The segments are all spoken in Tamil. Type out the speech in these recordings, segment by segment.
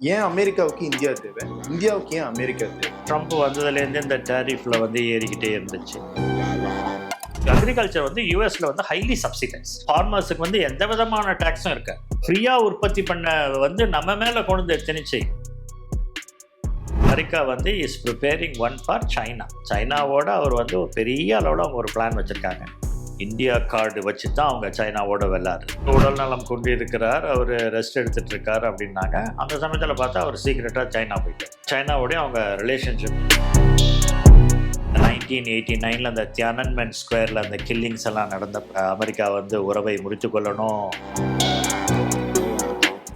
ஏன் அமெரிக்காவுக்கு இந்தியா தேவை, இந்தியாவுக்கு ஏன் அமெரிக்கா தேவை? ட்ரம்ப் வந்ததுலேருந்து இந்த டேரிஃபில் வந்து ஏறிக்கிட்டே இருந்துச்சு. அக்ரிகல்ச்சர் வந்து யூஎஸ்ல வந்து ஹைலி சப்சிடைஸ். ஃபார்மர்ஸுக்கு வந்து எந்த விதமான டேக்ஸும் இருக்க ஃப்ரீயாக உற்பத்தி பண்ண வந்து நம்ம மேலே கொண்டு வந்து திணிச்சு. அமெரிக்கா வந்து இஸ் ப்ரிப்பேரிங் ஒன் ஃபார் சைனாவோட அவர் வந்து ஒரு பெரிய அளவில் அவங்க ஒரு பிளான் வச்சுருக்காங்க. இந்தியா கார்டு வச்சு தான் அவங்க சைனாவோட வெள்ளாரு. உடல் நலம் கொண்டு இருக்கிறார், அவர் ரெஸ்ட் எடுத்துட்டு இருக்காரு அப்படின்னாங்க. அந்த சமயத்தில் பார்த்தா அவர் சீக்கிரட்டாக சைனா போயிட்டார். சைனாவோடய அவங்க ரிலேஷன்ஷிப் 1989 அந்த தியானன்மென் ஸ்கொயரில் அந்த கில்லிங்ஸ் எல்லாம் நடந்தப்ப அமெரிக்கா வந்து உறவை முறித்து கொள்ளணும்.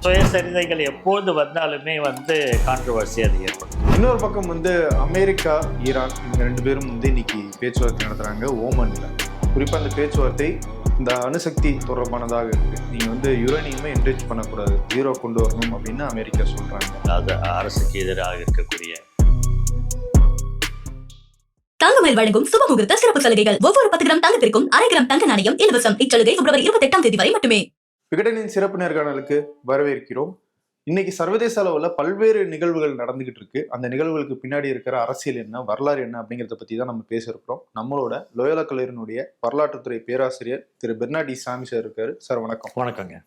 சுயசரிதைகள் எப்போது வந்தாலுமே வந்து கான்ட்ரவர்சி அது ஏற்படும். இன்னொரு பக்கம் வந்து அமெரிக்கா, ஈரான் இவங்க ரெண்டு பேரும் வந்து இன்னைக்கு பேச்சுவார்த்தை நடத்துறாங்க ஓமன்ல. குறிப்பாக அந்த பேச்சுவார்த்தை இந்த அணுசக்தி தொடர்பானதாக இருக்கு. நீங்க வந்து யுரேனியமே என்ரிச் பண்ணக்கூடாது, ஜீரோ கொண்டு வரணும் அப்படின்னு அமெரிக்கா சொல்றாங்க. அது அரசுக்கு எதிராக இருக்கக்கூடிய தங்கமயில் வழங்கும் சுப முகூர்த்த சிறப்பு சலுகைகள். ஒவ்வொரு 10 கிராம் தங்கத்திற்கும் 1/2 கிராம் தங்க நாணயம் இலவசம். இச்சலுகை பிப்ரவரி 28ஆம் தேதி வரை மட்டுமே. விகடனின் சிறப்பு நேர்காணலுக்கு வரவேற்கிறோம். இன்னைக்கு சர்வதேச அளவில் பல்வேறு நிகழ்வுகள் நடந்துகிட்டு இருக்கு. அந்த நிகழ்வுகளுக்கு பின்னாடி இருக்கிற அரசியல் என்ன, வரலாறு என்ன அப்படிங்கிறத பத்தி தான் நம்ம பேச இருக்கிறோம். நம்மளோட லோயோலா கல்லூரியினுடைய வரலாற்றுத்துறை பேராசிரியர் திரு பெர்னார்டி சாமி சார் இருக்காரு. சார் வணக்கம். வணக்கங்க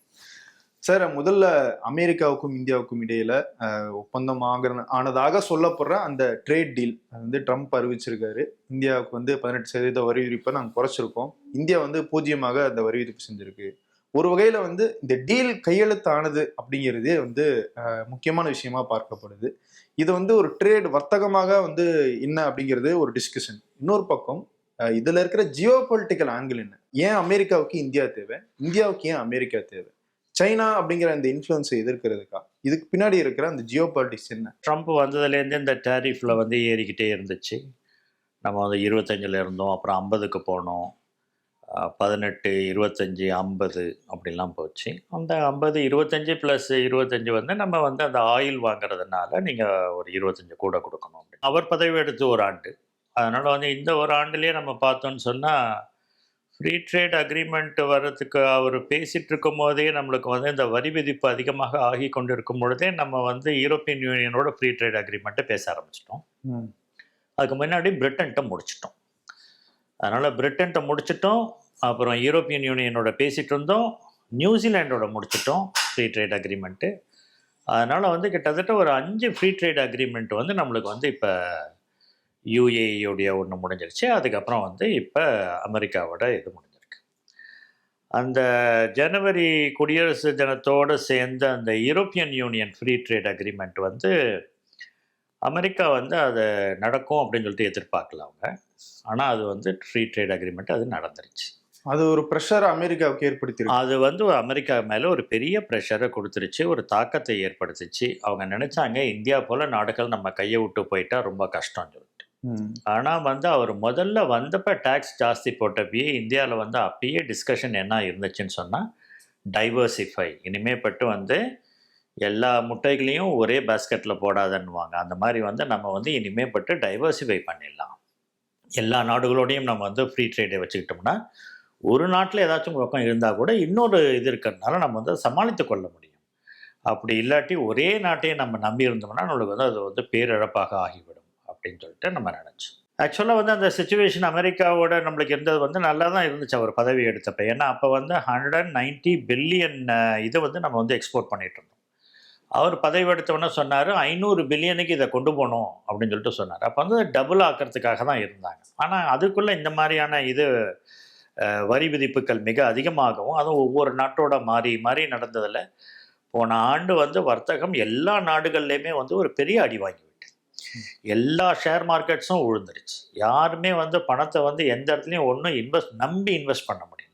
சார். முதல்ல அமெரிக்காவுக்கும் இந்தியாவுக்கும் இடையில ஒப்பந்தம் ஆனதாக சொல்லப்படுற அந்த ட்ரேட் டீல் வந்து ட்ரம்ப் அறிவிச்சிருக்காரு. இந்தியாவுக்கு வந்து 18% வரி விதிப்பை நாங்கள் குறைச்சிருக்கோம், இந்தியா வந்து 0% அந்த வரி விதிப்பு செஞ்சிருக்கு. ஒரு வகையில வந்து இந்த டீல் கையெழுத்து ஆனது அப்படிங்கிறதே வந்து முக்கியமான விஷயமா பார்க்கப்படுது. இது வந்து ஒரு ட்ரேட் வர்த்தகமாக வந்து என்ன அப்படிங்கிறது ஒரு டிஸ்கஷன். இன்னொரு பக்கம் இதுல இருக்கிற ஜியோ பொலிட்டிக்கல் ஆங்கிள் என்ன, ஏன் அமெரிக்காவுக்கு இந்தியா தேவை, இந்தியாவுக்கு ஏன் அமெரிக்கா தேவை, சைனா அப்படிங்கிற அந்த இன்ஃப்ளூயன்ஸை எதிர்க்கிறதுக்கா, இதுக்கு பின்னாடி இருக்கிற அந்த ஜியோ பாலிட்டிக்ஸ் என்ன? ட்ரம்ப் வந்ததுலேருந்து இந்த டேரிஃபில் வந்து ஏறிக்கிட்டே இருந்துச்சு. நம்ம வந்து 25 இருந்தோம், அப்புறம் 50க்கு போனோம், 18, 25, 50 அப்படிலாம் போச்சு. அந்த 50, 25 + 25 வந்து நம்ம வந்து அந்த ஆயில் வாங்குறதுனால நீங்கள் ஒரு 25 கூட கொடுக்கணும் அப்படின்னு. அவர் பதவி எடுத்து ஒரு ஆண்டு. அதனால் வந்து இந்த ஒரு ஆண்டுலேயே நம்ம பார்த்தோன்னு சொன்னால் ஃப்ரீ ட்ரேட் அக்ரிமெண்ட் வர்றதுக்கு அவர் பேசிகிட்டு இருக்கும் போதே நம்மளுக்கு வந்து இந்த வரி விதிப்பு அதிகமாக ஆகி கொண்டு இருக்கும் பொழுதே நம்ம வந்து யூரோப்பியன் யூனியனோட ஃப்ரீ ட்ரேட் அக்ரிமெண்ட்டை பேச ஆரம்பிச்சிட்டோம். அதுக்கு முன்னாடி பிரிட்டன்கிட்ட முடிச்சிட்டோம். அதனால் பிரிட்டன்கிட்ட முடிச்சிட்டோம், அப்புறம் யூரோப்பியன் யூனியனோட பேசிகிட்டு இருந்தோம், நியூசிலாண்டோட முடிச்சிட்டோம் ஃப்ரீ ட்ரேட் அக்ரிமெண்ட்டு. அதனால் வந்து கிட்டத்தட்ட ஒரு 5 ஃப்ரீ ட்ரேட் அக்ரிமெண்ட் வந்து நம்மளுக்கு வந்து இப்போ யூஏஇயோடைய ஒன்று முடிஞ்சிருச்சு. அதுக்கப்புறம் வந்து இப்போ அமெரிக்காவோட இது முடிஞ்சிருக்கு. அந்த ஜனவரி குடியரசு தினத்தோடு சேர்ந்த அந்த European union free trade agreement வந்து அமெரிக்கா வந்து அதை நடக்கும் அப்படின்னு சொல்லிட்டு எதிர்பார்க்கல அவங்க. ஆனால் அது வந்து ஃப்ரீ ட்ரேட் அக்ரிமெண்ட் அது நடந்துருச்சு. அது ஒரு ப்ரெஷரை அமெரிக்காவுக்கு ஏற்படுத்திருக்கு. அது வந்து அமெரிக்கா மேலே ஒரு பெரிய ப்ரெஷரை கொடுத்துருச்சு, ஒரு தாக்கத்தை ஏற்படுத்திச்சு. அவங்க நினச்சாங்க இந்தியா போல் நாடுகள் நம்ம கையை விட்டு போயிட்டா ரொம்ப கஷ்டம் சொல்லிட்டு. ஆனால் வந்து அவர் முதல்ல வந்தப்போ டேக்ஸ் ஜாஸ்தி போட்டப்பயே இந்தியாவில் வந்து அப்பயே டிஸ்கஷன் என்ன இருந்துச்சுன்னு சொன்னால் டைவர்சிஃபை, இனிமேப்பட்டு வந்து எல்லா முட்டைகளையும் ஒரே பேஸ்கெட்டில் போடாதன்னுவாங்க. அந்த மாதிரி வந்து நம்ம வந்து இனிமேப்பட்டு டைவர்சிஃபை பண்ணிடலாம். எல்லா நாடுகளோடையும் நம்ம வந்து ஃப்ரீ ட்ரேடை வச்சுக்கிட்டோம்னா ஒரு நாட்டில் ஏதாச்சும் பக்கம் இருந்தால் கூட இன்னொரு இது இருக்கிறதுனால நம்ம வந்து சமாளித்து கொள்ள முடியும். அப்படி இல்லாட்டி ஒரே நாட்டையும் நம்ம நம்பி இருந்தோம்னா நம்மளுக்கு வந்து அது வந்து பேரிழப்பாக ஆகிவிடும் அப்படின்னு சொல்லிட்டு நம்ம நினச்சோம். ஆக்சுவலாக வந்து அந்த சுச்சுவேஷன் அமெரிக்காவோட நம்மளுக்கு இருந்தது வந்து நல்லா தான் இருந்துச்சு அவர் பதவி எடுத்தப்போ. ஏன்னா அப்போ வந்து 190 பில்லியன் இதை வந்து நம்ம வந்து எக்ஸ்போர்ட் பண்ணிகிட்டு இருந்தோம். அவர் பதவி எடுத்தவொன்னே சொன்னார் 500 பில்லியனுக்கு இதை கொண்டு போகணும் அப்படின்னு சொல்லிட்டு சொன்னார். அப்போ வந்து டபுள் ஆக்கிறதுக்காக தான் இருந்தாங்க. ஆனால் அதுக்குள்ளே இந்த மாதிரியான இது வரி விதிப்புகள் மிக அதிகமாகவும் அதுவும் ஒவ்வொரு நாட்டோட மாறி மாறி நடந்ததில் போன ஆண்டு வந்து வர்த்தகம் எல்லா நாடுகள்லையுமே வந்து ஒரு பெரிய அடி வாங்கிவிட்டு எல்லா ஷேர் மார்க்கெட்ஸும் விழுந்துருச்சு. யாருமே வந்து பணத்தை வந்து எந்த இடத்துலையும் ஒன்றும் இன்வெஸ்ட் பண்ண முடியல.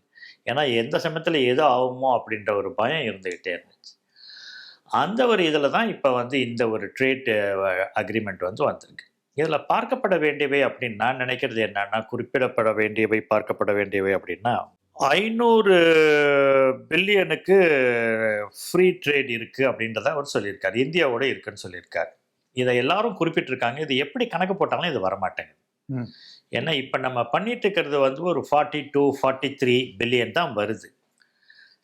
ஏன்னா எந்த சமயத்தில் எது ஆகுமோ அப்படின்ற ஒரு பயம் இருந்துக்கிட்டே இருந்துச்சு. அந்த ஒரு இதில் தான் இப்போ வந்து இந்த ஒரு ட்ரேட் அக்ரிமெண்ட் வந்து வந்திருக்கு. இதில் பார்க்கப்பட வேண்டியவை அப்படின்னு நான் நினைக்கிறது என்னன்னா, குறிப்பிடப்பட வேண்டியவை, பார்க்கப்பட வேண்டியவை அப்படின்னா 500 பில்லியனுக்கு ஃப்ரீ ட்ரேட் இருக்குது அப்படின்றத அவர் சொல்லியிருக்காரு. இந்தியாவோட இருக்குன்னு சொல்லியிருக்காரு. இதை எல்லாரும் குறிப்பிட்டிருக்காங்க. இது எப்படி கணக்கு போட்டாலும் இது வரமாட்டேங்குது. ஏன்னா இப்போ நம்ம பண்ணிட்டு இருக்கிறது வந்து ஒரு 42, 43 பில்லியன் தான் வருது.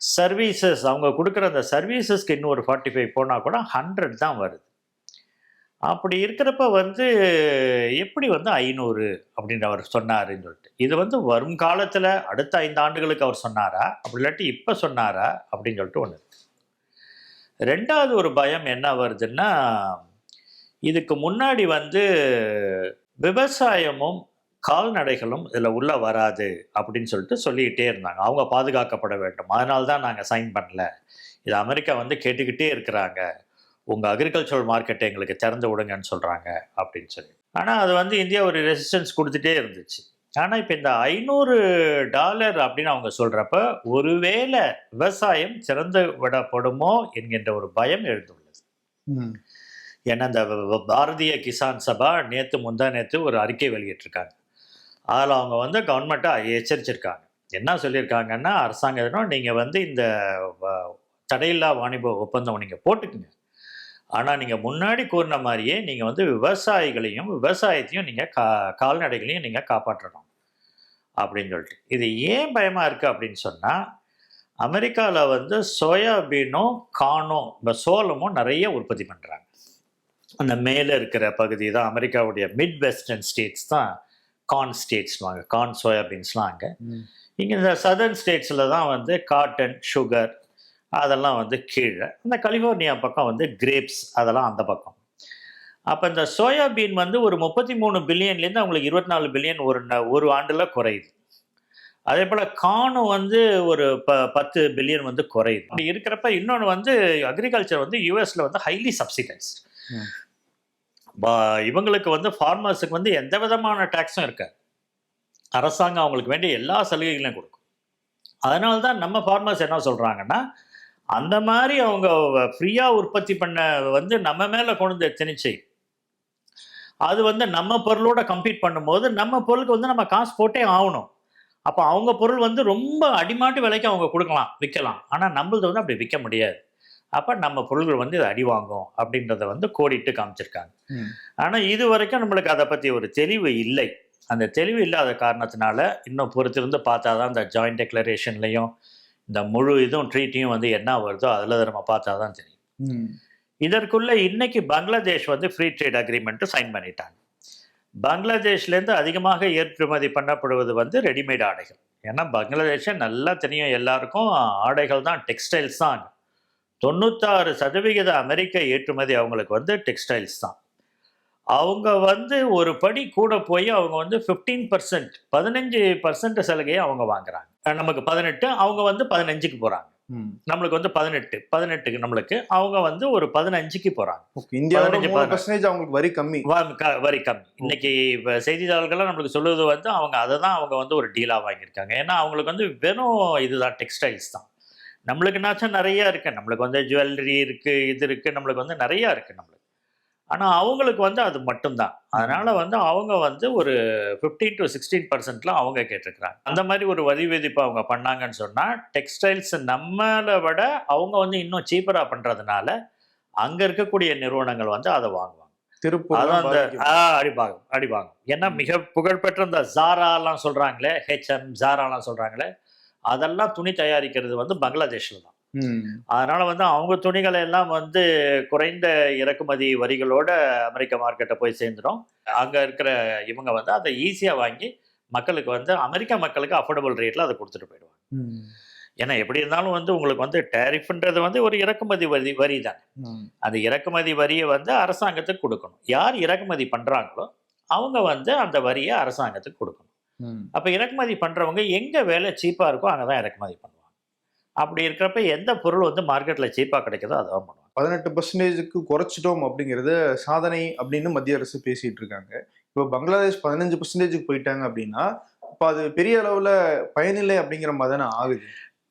சர்வீசஸ் அவங்க கொடுக்குற அந்த சர்வீசஸ்க்கு இன்னும் ஒரு 45 போனால் கூட 100 தான் வருது. அப்படி இருக்கிறப்ப வந்து எப்படி வந்து 500 அப்படின்னு அவர் சொன்னாருன்னு சொல்லிட்டு, இது வந்து வரும் காலத்தில் அடுத்த 5 ஆண்டுகளுக்கு அவர் சொன்னாரா, அப்படி இல்லாட்டி இப்போ சொன்னாரா அப்படின்னு சொல்லிட்டு ஒன்று. ரெண்டாவது ஒரு பயம் என்ன வருதுன்னா, இதுக்கு முன்னாடி வந்து விவசாயமும் கால்நடைகளும் இதில் உள்ள வராது அப்படின்னு சொல்லிட்டு சொல்லிக்கிட்டே இருந்தாங்க. அவங்க பாதுகாக்கப்பட வேண்டும், அதனால தான் நாங்கள் சைன் பண்ணல, இது அமெரிக்கா வந்து கேட்டுக்கிட்டே இருக்கிறாங்க, உங்கள் அக்ரிகல்ச்சரல் மார்க்கெட்டை எங்களுக்கு திறந்து விடுங்கன்னு சொல்கிறாங்க அப்படின்னு சொல்லி. ஆனால் அது வந்து இந்தியா ஒரு ரெசிஸ்டன்ஸ் கொடுத்துட்டே இருந்துச்சு. ஆனால் இப்போ இந்த $500 அப்படின்னு அவங்க சொல்கிறப்ப ஒருவேளை விவசாயம் திறந்து விடப்படுமோ என்கின்ற ஒரு பயம் எழுந்துள்ளது. ஏன்னா இந்த பாரதிய கிசான் சபா முந்தா நேற்று ஒரு அறிக்கை வெளியிட்டிருக்காங்க. அதில் அவங்க வந்து கவர்மெண்ட்டை எச்சரிச்சிருக்காங்க. என்ன சொல்லியிருக்காங்கன்னா, அரசாங்கம் நீங்கள் வந்து இந்த தடையில்லா வாணிப ஒப்பந்தம் நீங்கள் போட்டுக்குங்க, ஆனால் நீங்கள் முன்னாடி கூறின மாதிரியே நீங்கள் வந்து விவசாயிகளையும் விவசாயத்தையும் நீங்கள் கால்நடைகளையும் நீங்கள் காப்பாற்றணும் அப்படின்னு சொல்லிட்டு. இது ஏன் பயமாக இருக்குது அப்படின்னு சொன்னால், அமெரிக்காவில் வந்து சோயாபீனும் கார்னும் இந்த சோளமும் நிறைய உற்பத்தி பண்ணுறாங்க. அந்த மேலே இருக்கிற பகுதி தான் அமெரிக்காவுடைய மிட் வெஸ்டர்ன் ஸ்டேட்ஸ் தான் கார்ன் ஸ்டேட்ஸ்வாங்க, கார்ன் சோயாபீன்ஸ்லாம் அங்கே. இங்கே இந்த சதர்ன் ஸ்டேட்ஸில் தான் வந்து காட்டன், சுகர் அதெல்லாம் வந்து கீழே. இந்த கலிஃபோர்னியா பக்கம் வந்து கிரேப்ஸ் அதெல்லாம் அந்த பக்கம். அப்போ இந்த சோயாபீன் வந்து ஒரு 33 பில்லியன்லேருந்து அவங்களுக்கு 24 பில்லியன் ஒரு ஆண்டில் குறையுது. அதே போல் கார்னும் வந்து ஒரு 10 பில்லியன் வந்து குறையுது. அப்படி இருக்கிறப்ப இன்னொன்று வந்து அக்ரிகல்ச்சர் வந்து யூஎஸில் வந்து ஹைலி சப்சிடைஸ்ட். இவங்களுக்கு வந்து ஃபார்மர்ஸுக்கு வந்து எந்த விதமான டேக்ஸும் இருக்காது. அரசாங்கம் அவங்களுக்கு வேண்டிய எல்லா சலுகைகளையும் கொடுக்கும். அதனால தான் நம்ம ஃபார்மர்ஸ் என்ன சொல்கிறாங்கன்னா, அந்த மாதிரி அவங்க ஃப்ரீயாக உற்பத்தி பண்ண வந்து நம்ம மேலே கொண்டு வந்து திணிச்சு அது வந்து நம்ம பொருளோட கம்பீட் பண்ணும்போது நம்ம பொருளுக்கு வந்து நம்ம காசு போட்டே ஆகணும். அப்போ அவங்க பொருள் வந்து ரொம்ப அடிமாட்டு விலைக்கு அவங்க கொடுக்கலாம், விற்கலாம். ஆனால் நம்மளது வந்து அப்படி விற்க முடியாது. அப்போ நம்ம பொருள்கள் வந்து இது அடி வாங்கும் அப்படின்றத வந்து கோடிட்டு காமிச்சிருக்காங்க. ஆனால் இது வரைக்கும் நம்மளுக்கு அதை பற்றி ஒரு தெளிவு இல்லை. அந்த தெளிவு இல்லாத காரணத்தினால இன்னும் பொறுத்திருந்து பார்த்தா தான் இந்த ஜாயிண்ட் டெக்ளரேஷன்லையும் இந்த முழு இதுவும் ட்ரீட்டையும் வந்து என்ன வருதோ அதில் நம்ம பார்த்தா தான் தெரியும். இதற்குள்ள இன்னைக்கு பங்களாதேஷ் வந்து ஃப்ரீ ட்ரேட் அக்ரிமெண்ட்டு சைன் பண்ணிட்டாங்க. பங்களாதேஷ்லேருந்து அதிகமாக ஏற்றுமதி பண்ணப்படுவது வந்து ரெடிமேட் ஆடைகள். ஏன்னா பங்களாதேஷை நல்லா தெரியும் எல்லாருக்கும், ஆடைகள் தான், டெக்ஸ்டைல்ஸ் தான். 96% அமெரிக்க ஏற்றுமதி அவங்களுக்கு வந்து டெக்ஸ்டைல்ஸ் தான். அவங்க வந்து ஒரு படி கூட போய் அவங்க வந்து 15% சலுகையை அவங்க வாங்குறாங்க. நமக்கு 18, அவங்க வந்து 15க்கு போகிறாங்க. நம்மளுக்கு வந்து 18க்கு நம்மளுக்கு, அவங்க வந்து ஒரு 15க்கு போகிறாங்க. இந்தியாவில் 3% அவங்களுக்கு வரி கம்மி. வரி கம்மி. இன்னைக்கு செய்தித்தாள்கள்லாம் நம்மளுக்கு சொல்லுவது வந்து அவங்க அதை தான் அவங்க வந்து ஒரு டீலாக வாங்கியிருக்காங்க. ஏன்னா அவங்களுக்கு வந்து வெறும் இதுதான், டெக்ஸ்டைல்ஸ் தான். நம்மளுக்குனாச்சும் நிறையா இருக்குது, நம்மளுக்கு வந்து ஜுவல்லரி இருக்குது, இது இருக்குது, நம்மளுக்கு வந்து நிறையா இருக்குது நம்மளுக்கு. ஆனால் அவங்களுக்கு வந்து அது மட்டும்தான். அதனால் வந்து அவங்க வந்து ஒரு 15 to 16% அவங்க கேட்டிருக்கிறாங்க. அந்த மாதிரி ஒரு வரி விதிப்பு அவங்க பண்ணாங்கன்னு சொன்னால், டெக்ஸ்டைல்ஸ் நம்மளை விட அவங்க வந்து இன்னும் சீப்பராக பண்ணுறதுனால அங்கே இருக்கக்கூடிய நிறுவனங்கள் வந்து அதை வாங்குவாங்க. அதான் அந்த அடிபாகம். ஏன்னா மிக புகழ்பெற்ற இந்த ஜாராலாம் சொல்கிறாங்களே, ஹெச்எம் ஜாராலாம் சொல்கிறாங்களே, அதெல்லாம் துணி தயாரிக்கிறது வந்து பங்களாதேஷில் தான். அதனால வந்து அவங்க துணிகளை எல்லாம் வந்து குறைந்த இறக்குமதி வரிகளோட அமெரிக்க மார்க்கெட்டை போய் சேர்ந்துடும். அங்க இருக்கிற இவங்க வந்து அதை ஈஸியா வாங்கி மக்களுக்கு வந்து அமெரிக்கா மக்களுக்கு அஃபோர்டபுள் ரேட்ல அதை கொடுத்துட்டு போயிடுவாங்க. ஏன்னா எப்படி இருந்தாலும் வந்து உங்களுக்கு வந்து டேரிஃப்ன்றது வந்து ஒரு இறக்குமதி வரி தான். அந்த இறக்குமதி வரியை வந்து அரசாங்கத்துக்கு கொடுக்கணும். யார் இறக்குமதி பண்றாங்களோ அவங்க வந்து அந்த வரியை அரசாங்கத்துக்கு கொடுக்கணும். அப்ப இறக்குமதி பண்றவங்க எங்க வேலை சீப்பா இருக்கோ அங்கதான் இறக்குமதி பண்ணுவாங்க. அப்படி இருக்கிறப்ப எந்த பொருள் வந்து மார்க்கெட்ல சீப்பா கிடைக்குதோ அதான் பண்ணுவாங்க. 18%க்கு குறைச்சிட்டோம் அப்படிங்கிறது சாதனை அப்படின்னு மத்திய அரசு பேசிட்டு இருக்காங்க. இப்போ பங்களாதேஷ் 15%க்கு போயிட்டாங்க அப்படின்னா இப்போ அது பெரிய அளவுல பயனில்லை அப்படிங்கிற மாதிரி தானே ஆகுது.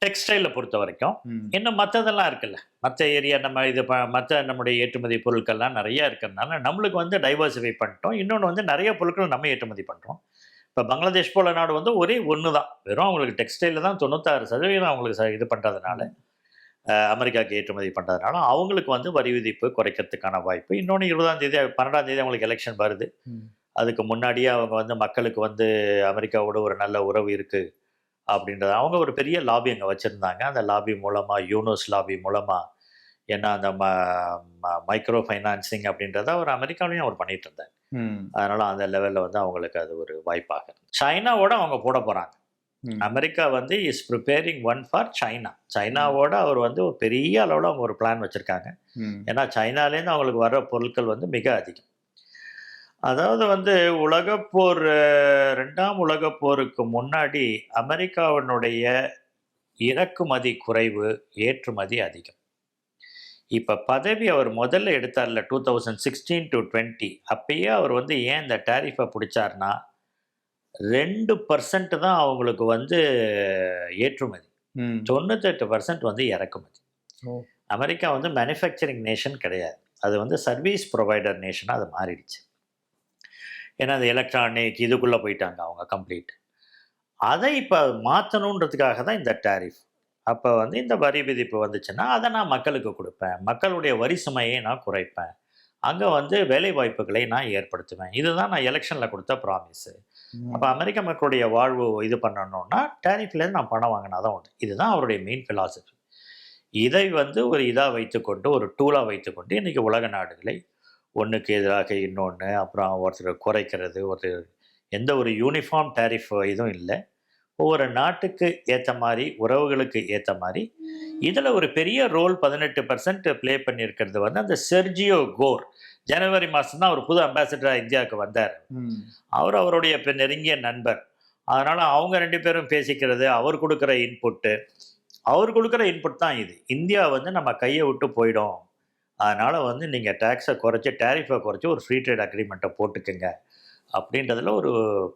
டெக்ஸ்டைலை பொறுத்த வரைக்கும் இன்னும் மற்றதெல்லாம் இருக்குல்ல, மற்ற ஏரியா நம்ம இது மற்ற நம்முடைய ஏற்றுமதி பொருட்கள்லாம் நிறைய இருக்கிறதுனால நம்மளுக்கு வந்து டைவர்சிஃபை பண்ணிட்டோம். இன்னொன்று வந்து நிறைய பொருட்கள் நம்ம ஏற்றுமதி பண்ணுறோம். இப்போ பங்களாதேஷ் போல நாடு வந்து ஒரே ஒன்று தான், வெறும் அவங்களுக்கு டெக்ஸ்டைலில் தான் 96% அவங்களுக்கு இது பண்ணுறதுனால, அமெரிக்காவுக்கு ஏற்றுமதி பண்ணுறதுனால அவங்களுக்கு வந்து வரி விதிப்பு குறைக்கிறதுக்கான வாய்ப்பு. இன்னொன்று 20ஆம் தேதி 12ஆம் தேதி அவங்களுக்கு எலெக்ஷன் வருது. அதுக்கு முன்னாடியே அவங்க வந்து மக்களுக்கு வந்து அமெரிக்காவோட ஒரு நல்ல உறவு இருக்குது அப்படின்றது. அவங்க ஒரு பெரிய லாபி அங்கே வச்சுருந்தாங்க. அந்த லாபி மூலமாக, யூனோஸ் லாபி மூலமாக, ஏன்னா அந்த மைக்ரோ ஃபைனான்சிங் அப்படின்றத அவர் அமெரிக்காவிலையும் அவர் பண்ணிட்டு இருந்தார். அதனால அந்த லெவலில் வந்து அவங்களுக்கு அது ஒரு வாய்ப்பாக. சைனாவோட அவங்க போட போகிறாங்க. அமெரிக்கா வந்து is preparing one for China. சைனாவோட அவர் வந்து ஒரு பெரிய அளவில் அவங்க ஒரு பிளான் வச்சுருக்காங்க. ஏன்னா சைனாலேருந்து அவங்களுக்கு வர்ற பொருட்கள் வந்து மிக அதிகம். அதாவது வந்து உலகப்போர், 2ஆம் உலகப் போருக்கு முன்னாடி அமெரிக்காவினுடைய இறக்குமதி குறைவு, ஏற்றுமதி அதிகம். இப்போ பதவி அவர் முதல்ல எடுத்தார்ல 2016 to 20, அப்பயே அவர் வந்து ஏன் இந்த டேரிஃபை பிடிச்சார்னா 2% தான் அவங்களுக்கு வந்து ஏற்றுமதி, 98% வந்து இறக்குமதி. அமெரிக்கா வந்து மேனுஃபேக்சரிங் நேஷன் கிடையாது, அது வந்து சர்வீஸ் ப்ரொவைடர் நேஷனாக அது மாறிடுச்சு. ஏன்னா அது எலக்ட்ரானிக் இதுக்குள்ளே போயிட்டாங்க அவங்க கம்ப்ளீட். அதை இப்போ மாற்றணுன்றதுக்காக தான் இந்த டேரிஃப். அப்போ வந்து இந்த வரி விதிப்பு வந்துச்சுன்னா அதை நான் மக்களுக்கு கொடுப்பேன், மக்களுடைய வரி சுமையை நான் குறைப்பேன், அங்கே வந்து வேலை வாய்ப்புகளை நான் ஏற்படுத்துவேன். இதுதான் நான் எலெக்ஷனில் கொடுத்த ப்ராமிஸு. அப்போ அமெரிக்க மக்களுடைய வாழ்வு இது பண்ணணும்னா டேரிஃப்லேருந்து நான் பணம் வாங்கினா தான் உண்டு. இதுதான் அவருடைய மெயின் ஃபிலாசபி. இதை வந்து ஒரு இதாக வைத்துக்கொண்டு, ஒரு டூலாக வைத்துக்கொண்டு இன்றைக்கி உலக நாடுகளை ஒன்றுக்கு எதிராக இன்னொன்று, அப்புறம் ஒருத்தர் குறைக்கிறது, ஒருத்தர் எந்த ஒரு யூனிஃபார்ம் டேரிஃப் இதுவும் இல்லை. ஒவ்வொரு நாட்டுக்கு ஏற்ற மாதிரி, உறவுகளுக்கு ஏற்ற மாதிரி. இதில் ஒரு பெரிய ரோல் 18% ப்ளே பண்ணியிருக்கிறது வந்து அந்த செர்ஜியோ கோர். ஜனவரி மாதம் தான் அவர் புது அம்பாசிடராக இந்தியாவுக்கு வந்தார். அவர் அவருடைய நெருங்கிய நண்பர். அதனால் அவங்க 2 பேரும் பேசிக்கிறது, அவர் கொடுக்குற இன்புட் தான் இது. இந்தியா வந்து நம்ம கையை விட்டு போயிடும், அதனால் வந்து நீங்கள் டேக்ஸை குறைச்சி, டேரிஃபை குறைச்சி ஒரு ஃப்ரீ ட்ரேட் அக்ரிமெண்ட்டை போட்டுக்குங்க அப்படின்றதுல ஒரு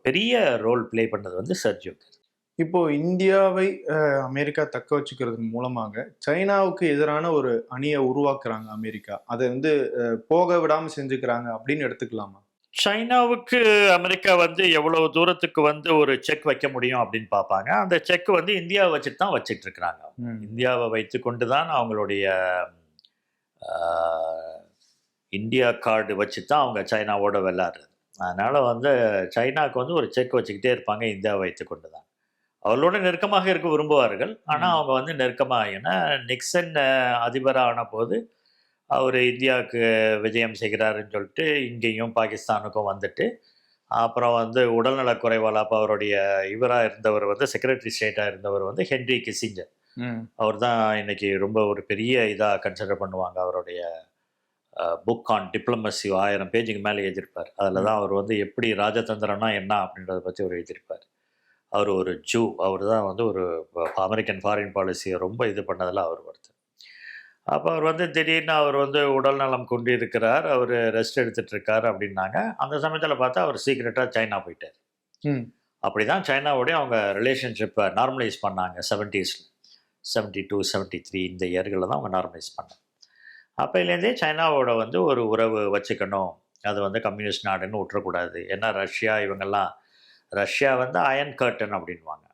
பெரிய ரோல் ப்ளே பண்ணது வந்து செர்ஜியோ. இப்போ இந்தியாவை அமெரிக்கா தக்க வச்சுக்கிறது மூலமாக சைனாவுக்கு எதிரான ஒரு அணியை உருவாக்குறாங்க அமெரிக்கா. அதை வந்து போக விடாம செஞ்சுக்கிறாங்க அப்படின்னு எடுத்துக்கலாமா? சைனாவுக்கு அமெரிக்கா வந்து எவ்வளவு தூரத்துக்கு வந்து ஒரு செக் வைக்க முடியும் அப்படின்னு பார்ப்பாங்க. அந்த செக் வந்து இந்தியாவை வச்சுட்டு தான் வச்சுட்டு இருக்கிறாங்க. இந்தியாவை வைத்து கொண்டு தான் அவங்களுடைய இந்தியா கார்டு வச்சு தான் அவங்க சைனாவோட விளையாடுறது. அதனால் வந்து சைனாவுக்கு வந்து ஒரு செக் வச்சுக்கிட்டே இருப்பாங்க, இந்தியாவை வைத்து கொண்டு தான். அவர்களோட நெருக்கமாக இருக்க விரும்புவார்கள். ஆனால் அவங்க வந்து நெருக்கமாக, ஏன்னா நிக்சன் அதிபராக ஆன போது அவர் இந்தியாவுக்கு விஜயம் செய்கிறாருன்னு சொல்லிட்டு இங்கேயும் பாகிஸ்தானுக்கும் வந்துட்டு, அப்புறம் வந்து உடல்நலக் குறைவால் அப்போ அவருடைய இவராக இருந்தவர் வந்து செக்ரட்டரி ஸ்டேட்டாக இருந்தவர் வந்து ஹென்ரி கிசிஞ்சர். அவர் தான் இன்னைக்கு ரொம்ப ஒரு பெரிய இதாக கன்சிடர் பண்ணுவாங்க. அவருடைய புக் ஆன் டிப்ளமசி 1000 பேஜுக்கு மேலே எழுதியிருப்பார். அதில் தான் அவர் வந்து எப்படி ராஜதந்திரம்னா என்ன அப்படின்றத பற்றி அவர் எழுதியிருப்பார். அவர் ஒரு ஜூ. அவர் தான் வந்து ஒரு அமெரிக்கன் ஃபாரின் பாலிசியை ரொம்ப இது பண்ணதில் அவர் வருது. அப்போ அவர் வந்து திடீர்னு அவர் வந்து உடல் நலம் கொண்டு இருக்கிறார், அவர் ரெஸ்ட் எடுத்துகிட்டு இருக்கார் அப்படின்னாங்க. அந்த சமயத்தில் பார்த்தா அவர் சீக்ரெட்டாக சைனா போயிட்டார். அப்படி தான் சைனாவோடய அவங்க ரிலேஷன்ஷிப்பை நார்மலைஸ் பண்ணாங்க 70s, 72, 73 இந்த இயர்களில் தான் அவங்க நார்மலைஸ் பண்ணாங்க. அப்போலேருந்தே சைனாவோட வந்து ஒரு உறவு வச்சுக்கணும், அது வந்து கம்யூனிஸ்ட் நாடுன்னு விட்டுறக்கூடாது. ஏன்னா ரஷ்யா இவங்கெல்லாம், ரஷ்யா வந்து அயன் கர்டன் அப்படின்வாங்க,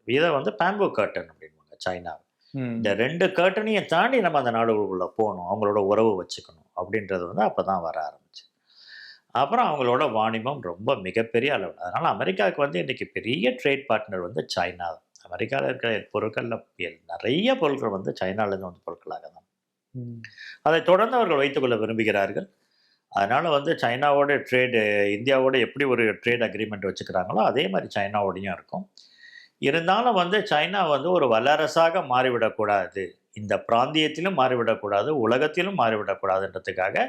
இதை வந்து பேம்பு கர்டன் அப்படின்வாங்க சைனாவை. இந்த 2 கர்ட்டனையும் தாண்டி நம்ம அந்த நாடுகளுக்குள்ளே போகணும், அவங்களோட உறவு வச்சுக்கணும் அப்படின்றது வந்து அப்போ தான் வர ஆரம்பிச்சு. அப்புறம் அவங்களோட வாணிபம் ரொம்ப மிகப்பெரிய அளவில். அதனால் அமெரிக்காவுக்கு வந்து இன்றைக்கி பெரிய ட்ரேட் பார்ட்னர் வந்து சைனா. அமெரிக்காவில் இருக்கிற பொருட்களில் நிறைய பொருட்கள் வந்து சைனாவிலேருந்து வந்து பொருட்களாக தான். அதை தொடர்ந்து அவர்கள் வைத்துக்கொள்ள விரும்புகிறார்கள். அதனால் வந்து சைனாவோட ட்ரேடு, இந்தியாவோட எப்படி ஒரு ட்ரேட் அக்ரிமெண்ட் வச்சுக்கிறாங்களோ அதே மாதிரி சைனாவோடையும் இருக்கும். இருந்தாலும் வந்து சைனா வந்து ஒரு வல்லரசாக மாறிவிடக்கூடாது, இந்த பிராந்தியத்திலும் மாறிவிடக்கூடாது, உலகத்திலும் மாறிவிடக்கூடாதுன்றதுக்காக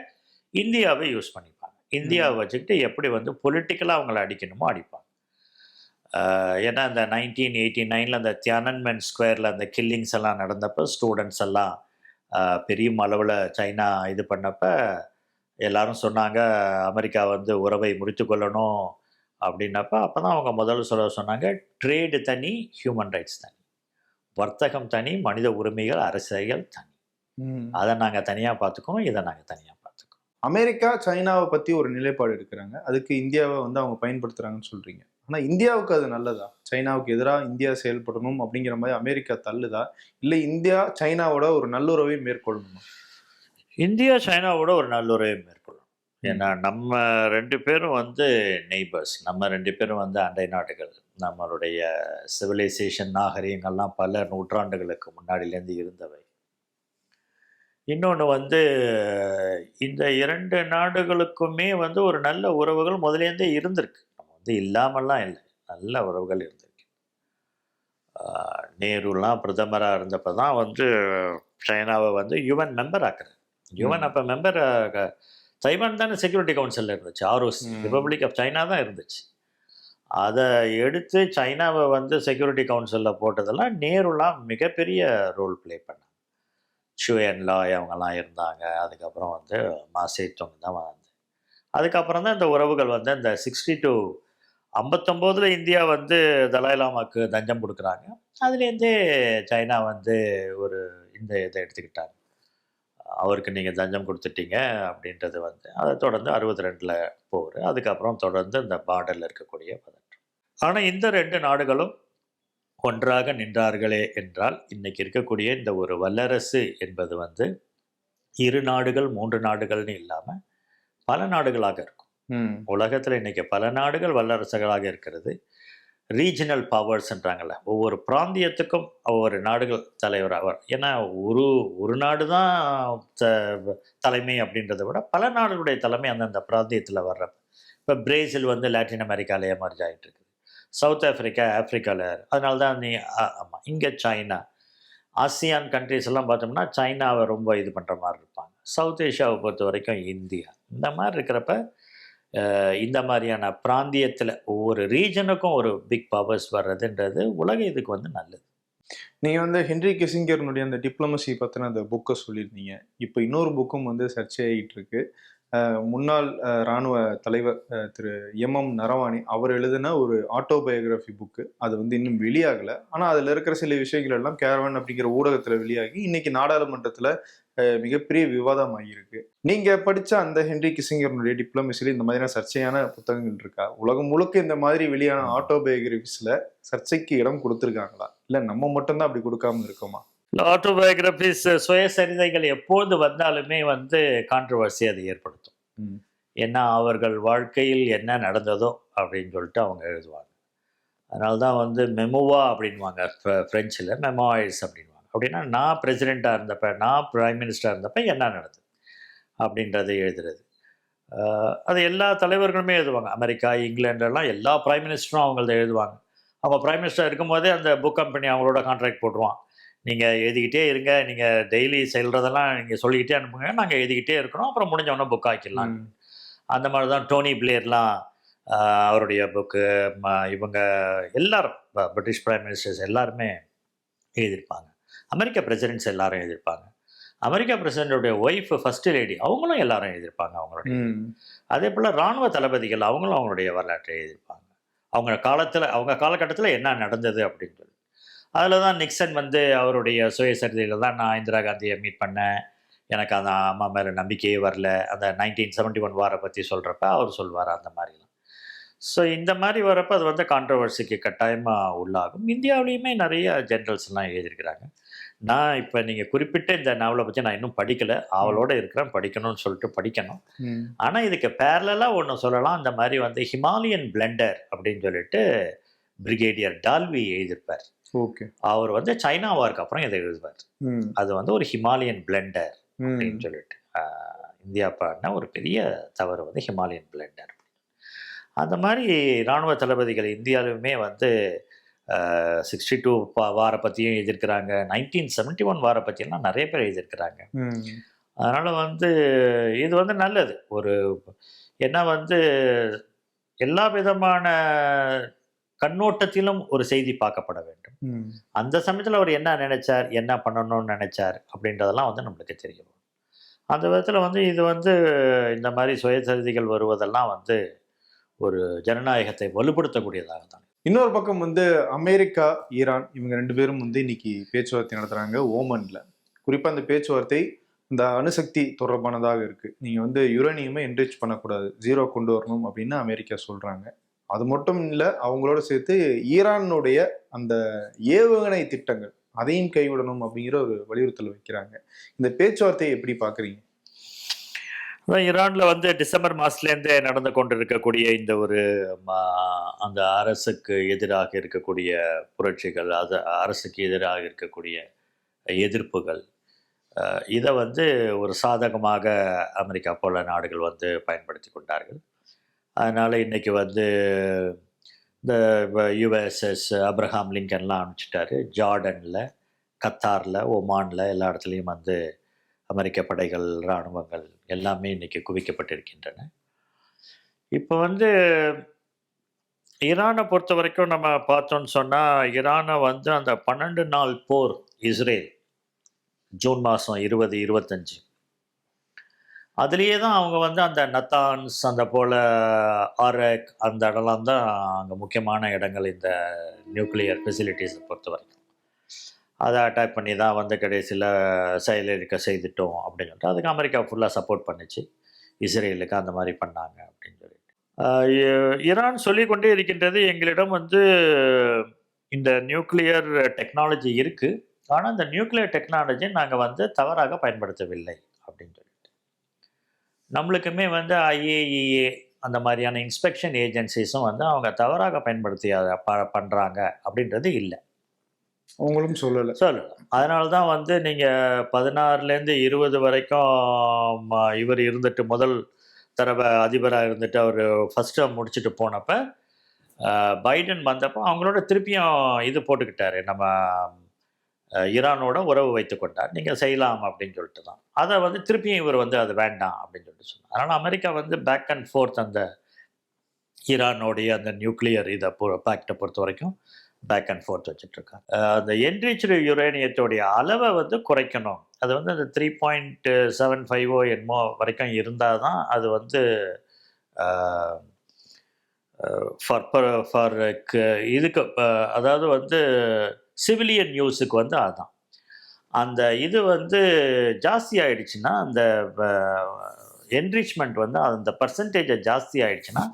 இந்தியாவை யூஸ் பண்ணிப்பாங்க. இந்தியாவை வச்சுக்கிட்டு எப்படி வந்து பொலிட்டிக்கலாக அவங்கள அடிக்கணுமோ அடிப்பாங்க. ஏன்னா இந்த 1989 அந்த தியானன்மென் ஸ்கொயரில் அந்த கில்லிங்ஸ் எல்லாம் நடந்தப்போ ஸ்டூடெண்ட்ஸ் எல்லாம் பெரிய அளவில் சைனா இது பண்ணப்போ எல்லாரும் சொன்னாங்க அமெரிக்கா வந்து உறவை முடித்து கொள்ளணும் அப்படின்னப்போ, அப்போ தான் அவங்க முதல்ல சொன்னாங்க ட்ரேடு தனி, ஹியூமன் ரைட்ஸ் தனி, வர்த்தகம் தனி, மனித உரிமைகள் அரசியல் தனி, அதை நாங்கள் தனியாக பார்த்துக்கோம், இதை நாங்கள் தனியாக பார்த்துக்கோம். அமெரிக்கா சைனாவை பற்றி ஒரு நிலைப்பாடு எடுக்கிறாங்க, அதுக்கு இந்தியாவை வந்து அவங்க பயன்படுத்துகிறாங்கன்னு சொல்கிறீங்க. ஆனால் இந்தியாவுக்கு அது நல்லதா? சைனாவுக்கு எதிராக இந்தியா செயல்படணும் அப்படிங்கிற மாதிரி அமெரிக்கா தள்ளுதா, இல்லை இந்தியா சைனாவோட ஒரு நல்லுறவை மேற்கொள்ளணுமா? இந்தியா சைனாவோட ஒரு நல்லுறவை மேற்கொள்ளணும். ஏன்னா நம்ம 2 பேரும் வந்து நெய்பர்ஸ், நம்ம 2 பேரும் வந்து அண்டை நாடுகள், நம்மளுடைய சிவிலைசேஷன் நாகரிகங்கள்லாம் பல நூற்றாண்டுகளுக்கு முன்னாடியிலேருந்து இருந்தவை. இன்னொன்று வந்து இந்த 2 நாடுகளுக்குமே வந்து ஒரு நல்ல உறவுகள் முதலேருந்தே இருந்திருக்கு. நம்ம வந்து இல்லாமல்லாம் இல்லை, நல்ல உறவுகள் இருந்திருக்கு. நேருலாம் பிரதமராக இருந்தப்போ தான் வந்து சைனாவை வந்து யுஎன் மெம்பர் ஆக்குறாரு. யுஎன் அப்போ மெம்பர் தைவான் தானே செக்யூரிட்டி கவுன்சிலில் இருந்துச்சு. ஆர்ஓசி ரிப்பப்ளிக் ஆஃப் சைனா தான் இருந்துச்சு. அதை எடுத்து சைனாவை வந்து செக்யூரிட்டி கவுன்சிலில் போட்டதெல்லாம் நேருலாம் மிகப்பெரிய ரோல் ப்ளே பண்ணாங்க. ஷுயன் லாய் அவங்கெல்லாம் இருந்தாங்க. அதுக்கப்புறம் வந்து மாசேத்துங் தான் வந்து, அதுக்கப்புறம் தான் இந்த உறவுகள் வந்து இந்த 60 to 59 இந்தியா வந்து தலாய்லாமாக்கு தஞ்சம் கொடுக்குறாங்க. அதுலேருந்தே சைனா வந்து ஒரு இந்த இதை எடுத்துக்கிட்டாங்க, அவருக்கு நீங்கள் தஞ்சம் கொடுத்துட்டீங்க அப்படின்றது வந்து. அதை தொடர்ந்து 62 போர், அதுக்கப்புறம் தொடர்ந்து இந்த பார்டரில் இருக்கக்கூடிய பதற்றம். ஆனால் இந்த 2 நாடுகளும் ஒன்றாக நின்றார்களே என்றால் இன்னைக்கு இருக்கக்கூடிய இந்த ஒரு வல்லரசு என்பது வந்து 2 நாடுகள் 3 நாடுகள்னு இல்லாமல் பல நாடுகளாக இருக்கும். உலகத்தில் இன்னைக்கு பல நாடுகள் வல்லரசுகளாக இருக்கிறது. ரீஜனல் பவர்ஸ்ன்றாங்கல்ல, ஒவ்வொரு பிராந்தியத்துக்கும் ஒவ்வொரு நாடுகள் தலைவராக. ஏன்னா ஒரு நாடு தான் தலைமை அப்படின்றத விட பல நாடுகளுடைய தலைமை அந்தந்த பிராந்தியத்தில் வர்ற. இப்போ பிரேசில் வந்து லாட்டின் அமெரிக்காவில் எமர்ஜ் ஆகிட்டு இருக்குது. சவுத் ஆஃப்ரிக்காவில். அதனால தான் ஆமாம், இங்கே சைனா, ஆசியான் கண்ட்ரிஸ் எல்லாம் பார்த்தோம்னா சைனாவை ரொம்ப இது பண்ணுற மாதிரி இருப்பாங்க. சவுத் ஏஷியாவை பொறுத்த வரைக்கும் இந்தியா. இந்த மாதிரி இருக்கிறப்ப இந்த மாதிரியான பிராந்தியத்தில் ஒவ்வொரு ரீஜனுக்கும் ஒரு பிக் பவர்ஸ் வர்றதுன்றது உலக இதுக்கு வந்து நல்லது. நீங்கள் வந்து ஹென்ரி கிஸிங்கர்னுடைய அந்த டிப்ளமசி பற்றின அந்த புக்கை சொல்லியிருந்தீங்க. இப்போ இன்னொரு புக்கும் வந்து சர்ச்சையாகிட்டு இருக்கு. முன்னாள் இராணுவ தலைவர் திரு எம் நரவானே அவர் எழுதின ஒரு ஆட்டோபயோகிராஃபி புக்கு. அது வந்து இன்னும் வெளியாகலை. ஆனால் அதில் இருக்கிற சில விஷயங்கள் எல்லாம் கேரவன் அப்படிங்கிற ஊடகத்தில் வெளியாகி இன்னைக்கு நாடாளுமன்றத்தில் மிகப்பெரிய விவாதம் ஆகியிருக்கு. நீங்கள் படித்த அந்த ஹென்ரி கிஸிங்கர்னுடைய டிப்ளமசியில் இந்த மாதிரியான சர்ச்சையான புத்தகங்கள் இருக்கா? உலகம் முழுக்க இந்த மாதிரி வெளியான ஆட்டோபயோகிராஃபிஸில் சர்ச்சைக்கு இடம் கொடுத்துருக்காங்களா, இல்லை நம்ம மட்டும்தான் அப்படி கொடுக்காம இருக்கோமா? ஆட்டோபயோகிராஃபிஸ், சுயசரிதைகள் எப்போது வந்தாலுமே வந்து கான்ட்ரவர்சி அதை ஏற்படுத்தும். ஏன்னா அவர்கள் வாழ்க்கையில் என்ன நடந்ததோ அப்படின்னு சொல்லிட்டு அவங்க எழுதுவாங்க. அதனால தான் வந்து மெமோவா அப்படின்வாங்க ஃப்ரெஞ்சில், மெமோயிர்ஸ் அப்படின்வாங்க. அப்படின்னா நான் பிரசிடெண்ட்டாக இருந்தப்ப, நான் பிரைம் மினிஸ்டராக இருந்தப்ப என்ன நடந்தது அப்படின்றத எழுதுறது. அது எல்லா தலைவர்களுமே எழுதுவாங்க. அமெரிக்கா, இங்கிலாண்டெல்லாம் எல்லா பிரைம் மினிஸ்டரும் அவங்களத எழுதுவாங்க. அவங்க பிரைம் மினிஸ்டர் இருக்கும்போதே அந்த புக் கம்பெனி அவங்களோட கான்ட்ராக்ட் போட்டுருவான். நீங்கள் எழுதிக்கிட்டே இருங்க, நீங்கள் டெய்லி செல்றதெல்லாம் நீங்கள் சொல்லிக்கிட்டே அனுப்புங்க, நாங்கள் எழுதிக்கிட்டே இருக்கிறோம், அப்புறம் முடிஞ்சவொன்னே புக் ஆக்கிடலாம். அந்த மாதிரி தான் டோனி பிளேர்லாம் அவருடைய புக்கு, இவங்க எல்லாரும் பிரிட்டிஷ் பிரைம் மினிஸ்டர்ஸ் எல்லாருமே எழுதியிருப்பாங்க. அமெரிக்கா பிரசிடென்ட்ஸ் எல்லாரும் எழுதியிருப்பாங்க. அமெரிக்கா பிரசிடென்டோடைய ஒய்ஃப் ஃபர்ஸ்ட் லேடி அவங்களும் எல்லாரும் எழுதியிருப்பாங்க அவங்களுடைய. அதே போல் இராணுவ தளபதிகள் அவங்களும் அவங்களுடைய வரலாற்றை எழுதியிருப்பாங்க. அவங்க காலகட்டத்தில் என்ன நடந்தது அப்படின்னு சொல்லி. அதில் தான் நிக்சன் வந்து அவருடைய சுயசரிதையில் தான் நான் இந்திரா காந்தியை மீட் பண்ணேன், எனக்கு அந்த அம்மா மேலே நம்பிக்கையே வரல, அந்த 1971 வாரை பற்றி சொல்கிறப்ப அவர் சொல்வார் அந்த மாதிரிலாம். ஸோ இந்த மாதிரி வரப்போ அது வந்து கான்ட்ரவர்சிக்கு கட்டாயமாக உள்ளாகும். இந்தியாவிலையுமே நிறைய ஜென்ரல்ஸ்லாம் எழுதியிருக்கிறாங்க. நான் இப்போ நீங்கள் குறிப்பிட்ட இந்த நாவலை பற்றி நான் இன்னும் படிக்கலை, அவளோட இருக்கிறேன், படிக்கணும்னு சொல்லிட்டு படிக்கணும். ஆனால் இதுக்கு பேரலாக ஒன்று சொல்லலாம். இந்த மாதிரி வந்து ஹிமாலயன் பிளெண்டர் அப்படின்னு சொல்லிட்டு பிரிகேடியர் டால்வி எழுதியிருப்பார். ஓகே, அவர் வந்து சைனா வார்க்கு அப்புறம் இதை எழுதுவார். அது வந்து ஒரு ஹிமாலயன் பிளெண்டர் அப்படின்னு சொல்லிட்டு. இந்தியா பாடின ஒரு பெரிய தவறு வந்து ஹிமாலயன் பிளெண்டர். அந்த மாதிரி இராணுவ தளபதிகள் இந்தியாவிலுமே வந்து 62 வாரை பற்றியும் எழுதியிருக்கிறாங்க, 1971 வாரை பற்றியெல்லாம் நிறைய பேர் எழுதியிருக்கிறாங்க. அதனால் வந்து இது வந்து நல்லது. ஒரு ஏன்னா வந்து எல்லா விதமான கண்ணோட்டத்திலும் ஒரு செய்தி பார்க்கப்பட வேண்டும். அந்த சமயத்தில் அவர் என்ன நினைச்சார், என்ன பண்ணணும்னு நினைச்சார் அப்படின்றதெல்லாம் வந்து நம்மளுக்கு தெரியும். அந்த விதத்தில் வந்து இது வந்து இந்த மாதிரி சுயசரிதைகள் வருவதெல்லாம் வந்து ஒரு ஜனநாயகத்தை வலுப்படுத்தக்கூடியதாக தான். இன்னொரு பக்கம் வந்து அமெரிக்கா, ஈரான் இவங்க 2 பேரும் வந்து இன்னைக்கு பேச்சுவார்த்தை நடத்துறாங்க ஓமன்ல. குறிப்பா அந்த பேச்சுவார்த்தை இந்த அணுசக்தி தொடர்பானதாக இருக்கு. நீங்க வந்து யுரேனியமை என்ரிச் பண்ணக்கூடாது, 0 கொண்டு வரணும் அப்படின்னு அமெரிக்கா சொல்றாங்க. அது மட்டும் இல்லை, அவங்களோட சேர்த்து ஈரானுடைய அந்த ஏவுகணை திட்டங்கள் அதையும் கைவிடணும் அப்படிங்கிற ஒரு வலியுறுத்தல் வைக்கிறாங்க. இந்த பேச்சுவார்த்தையை எப்படி பார்க்குறீங்க? அதான் ஈரான்ல வந்து டிசம்பர் மாசத்துலேருந்தே நடந்து கொண்டிருக்கக்கூடிய இந்த ஒரு அந்த அரசுக்கு எதிராக இருக்கக்கூடிய புரட்சிகள், அது அரசுக்கு எதிராக இருக்கக்கூடிய எதிர்ப்புகள், இதை வந்து ஒரு சாதகமாக அமெரிக்கா போல நாடுகள் வந்து பயன்படுத்தி கொண்டார்கள். அதனால் இன்னைக்கு வந்து இந்த யுஎஸ்எஸ் அப்ரஹாம் லிங்கன்லாம் அனுப்பிச்சிட்டாரு. ஜார்டனில், கத்தாரில், ஒமானில் எல்லா இடத்துலையும் வந்து அமெரிக்க படைகள், இராணுவங்கள் எல்லாமே இன்னைக்கு குவிக்கப்பட்டிருக்கின்றன. இப்போ வந்து ஈரானை பொறுத்த வரைக்கும் நம்ம பார்த்தோம்னு சொன்னால், ஈரானை வந்து அந்த 12 நாள் போர் இஸ்ரேல் ஜூன் மாதம் 2025 அதுலேயே தான் அவங்க வந்து அந்த நத்தான்ஸ் அந்த போல் அரக் அந்த இடம்லாம் தான் அங்கே முக்கியமான இடங்கள் இந்த நியூக்ளியர் ஃபெசிலிட்டிஸை பொறுத்த வரைக்கும். அதை அட்டாக் பண்ணி தான் வந்து கடைசியில் செயலிழக்க செய்துட்டோம் அப்படின்னு சொல்லிட்டு அதுக்கு அமெரிக்கா ஃபுல்லாக சப்போர்ட் பண்ணிச்சு. இஸ்ரேலுக்கு அந்த மாதிரி பண்ணாங்க அப்படின்னு சொல்லிட்டு ஈரான் சொல்லிக்கொண்டே இருக்கின்றது, எங்களிடம் வந்து இந்த நியூக்ளியர் டெக்னாலஜி இருக்குது, ஆனால் இந்த நியூக்ளியர் டெக்னாலஜி நாங்கள் வந்து தவறாக பயன்படுத்தவில்லை அப்படின்னு சொல்லிட்டு. நம்மளுக்குமே வந்து IAEA அந்த மாதிரியான இன்ஸ்பெக்ஷன் ஏஜென்சிஸும் வந்து அவங்க தவறாக பயன்படுத்தி அதை பண்ணுறாங்க அப்படின்றது இல்லை, அவங்களும் சொல்லலை. அதனால தான் வந்து நீங்கள் 16லேருந்து 20 வரைக்கும் இவர் இருந்துட்டு முதல் தடவை அதிபராக இருந்துட்டு அவர் ஃபஸ்ட் டேர்ம் முடிச்சுட்டு போனப்போ பைடன் வந்தப்போ அவங்களோட திருப்பியும் இது போட்டுக்கிட்டாரு, நம்ம ஈரானோட உறவு வைத்து கொண்டார், நீங்கள் செய்யலாம் அப்படின்னு சொல்லிட்டு தான். அதை வந்து திருப்பியும் இவர் வந்து அது வேண்டாம் அப்படின்னு சொல்லிட்டு சொன்னார். அதனால் அமெரிக்கா வந்து பேக் அண்ட் ஃபோர்த் அந்த ஈரானோடைய அந்த நியூக்ளியர் இதை பேக்டை பொறுத்த வரைக்கும் பேக் அண்ட் ஃபோர்த் வச்சுட்ருக்காங்க. அந்த என்ரிச்டு யுரேனியத்தோடைய அளவை வந்து குறைக்கணும், அது வந்து அந்த 3.75 என்னமோ வரைக்கும் இருந்தால் தான் அது வந்து ஃபார் இதுக்கு அதாவது வந்து சிவிலியன் யூஸுக்கு வந்து அதுதான். அந்த இது வந்து ஜாஸ்தி ஆகிடுச்சுன்னா அந்த என்ரிச்மெண்ட் வந்து அந்த பர்சன்டேஜை ஜாஸ்தி ஆகிடுச்சுன்னா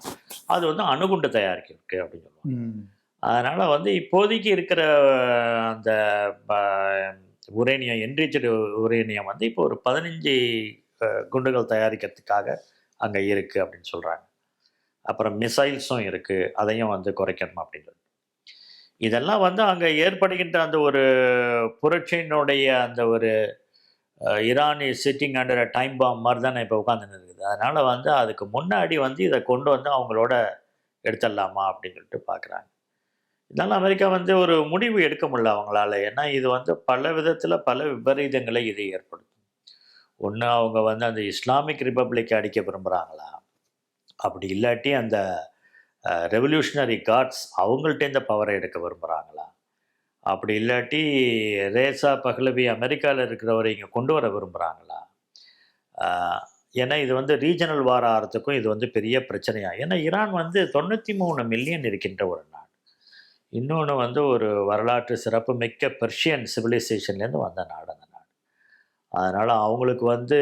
அது வந்து அணுகுண்டு தயாரிக்கிறதுக்கு அப்படின்னு சொல்லுவாங்க. அதனால் வந்து இப்போதைக்கு இருக்கிற அந்த உரேனியம் என்ரிச்டு உரேனியம் வந்து இப்போ ஒரு 15 குண்டுகள் தயாரிக்கிறதுக்காக அங்கே இருக்குது அப்படின்னு சொல்கிறாங்க. அப்புறம் மிசைல்ஸும் இருக்குது, அதையும் வந்து குறைக்கணும் அப்படின்றது. இதெல்லாம் வந்து அங்கே ஏற்படுகின்ற அந்த ஒரு புரட்சியினுடைய அந்த ஒரு Iran is sitting under a time bomb மாதிரி தானே இப்போ உட்காந்துன்னு இருக்குது. அதனால் வந்து அதுக்கு முன்னாடி வந்து இதை கொண்டு வந்து அவங்களோட எடுத்துடலாமா அப்படின்னு சொல்லிட்டு பார்க்குறாங்க. இதனால் அமெரிக்கா வந்து ஒரு முடிவு எடுக்க முடியல அவங்களால, ஏன்னா இது வந்து பல விதத்தில் பல விபரீதங்களை இது ஏற்படுத்தும். ஒன்று அவங்க வந்து அந்த இஸ்லாமிக் ரிப்பப்ளிக் அடிக்க விரும்புகிறாங்களா, அப்படி இல்லாட்டி அந்த ரெவல்யூஷனரி கார்ட்ஸ் அவங்கள்ட்ட இந்த பவரை எடுக்க விரும்புகிறாங்களா, அப்படி இல்லாட்டி ரேசா பஹ்லவி அமெரிக்காவில் இருக்கிறவரை இங்கே கொண்டு வர விரும்புகிறாங்களா. ஏன்னா இது வந்து ரீஜனல் வார் ஆகிறதுக்கும் இது வந்து பெரிய பிரச்சனையாக, ஏன்னா ஈரான் வந்து 93 மில்லியன் இருக்கின்ற ஒரு நாடு, இன்னொன்று வந்து ஒரு வரலாற்று சிறப்பு மிக்க பெர்ஷியன் சிவிலைசேஷன்லேருந்து வந்த நாடு அந்த நாடு. அதனால் அவங்களுக்கு வந்து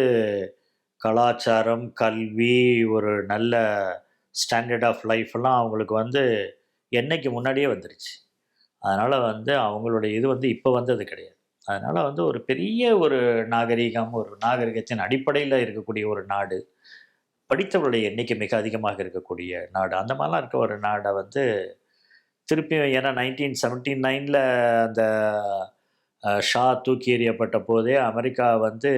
கலாச்சாரம், கல்வி, ஒரு நல்ல ஸ்டாண்டர்ட் ஆஃப் லைஃப்லாம் அவங்களுக்கு வந்து என்னைக்கு முன்னாடியே வந்துருச்சு. அதனால் வந்து அவங்களுடைய இது வந்து இப்போ வந்தது கிடையாது. அதனால் வந்து ஒரு பெரிய ஒரு நாகரிகம், ஒரு நாகரிகத்தின் அடிப்படையில் இருக்கக்கூடிய ஒரு நாடு, படித்தவருடைய எண்ணிக்கை மிக அதிகமாக இருக்கக்கூடிய நாடு, அந்த மாதிரிலாம் இருக்க ஒரு நாடை வந்து திருப்பியும், ஏன்னா 1979 அந்த ஷா தூக்கி எறியப்பட்ட போதே அமெரிக்கா வந்து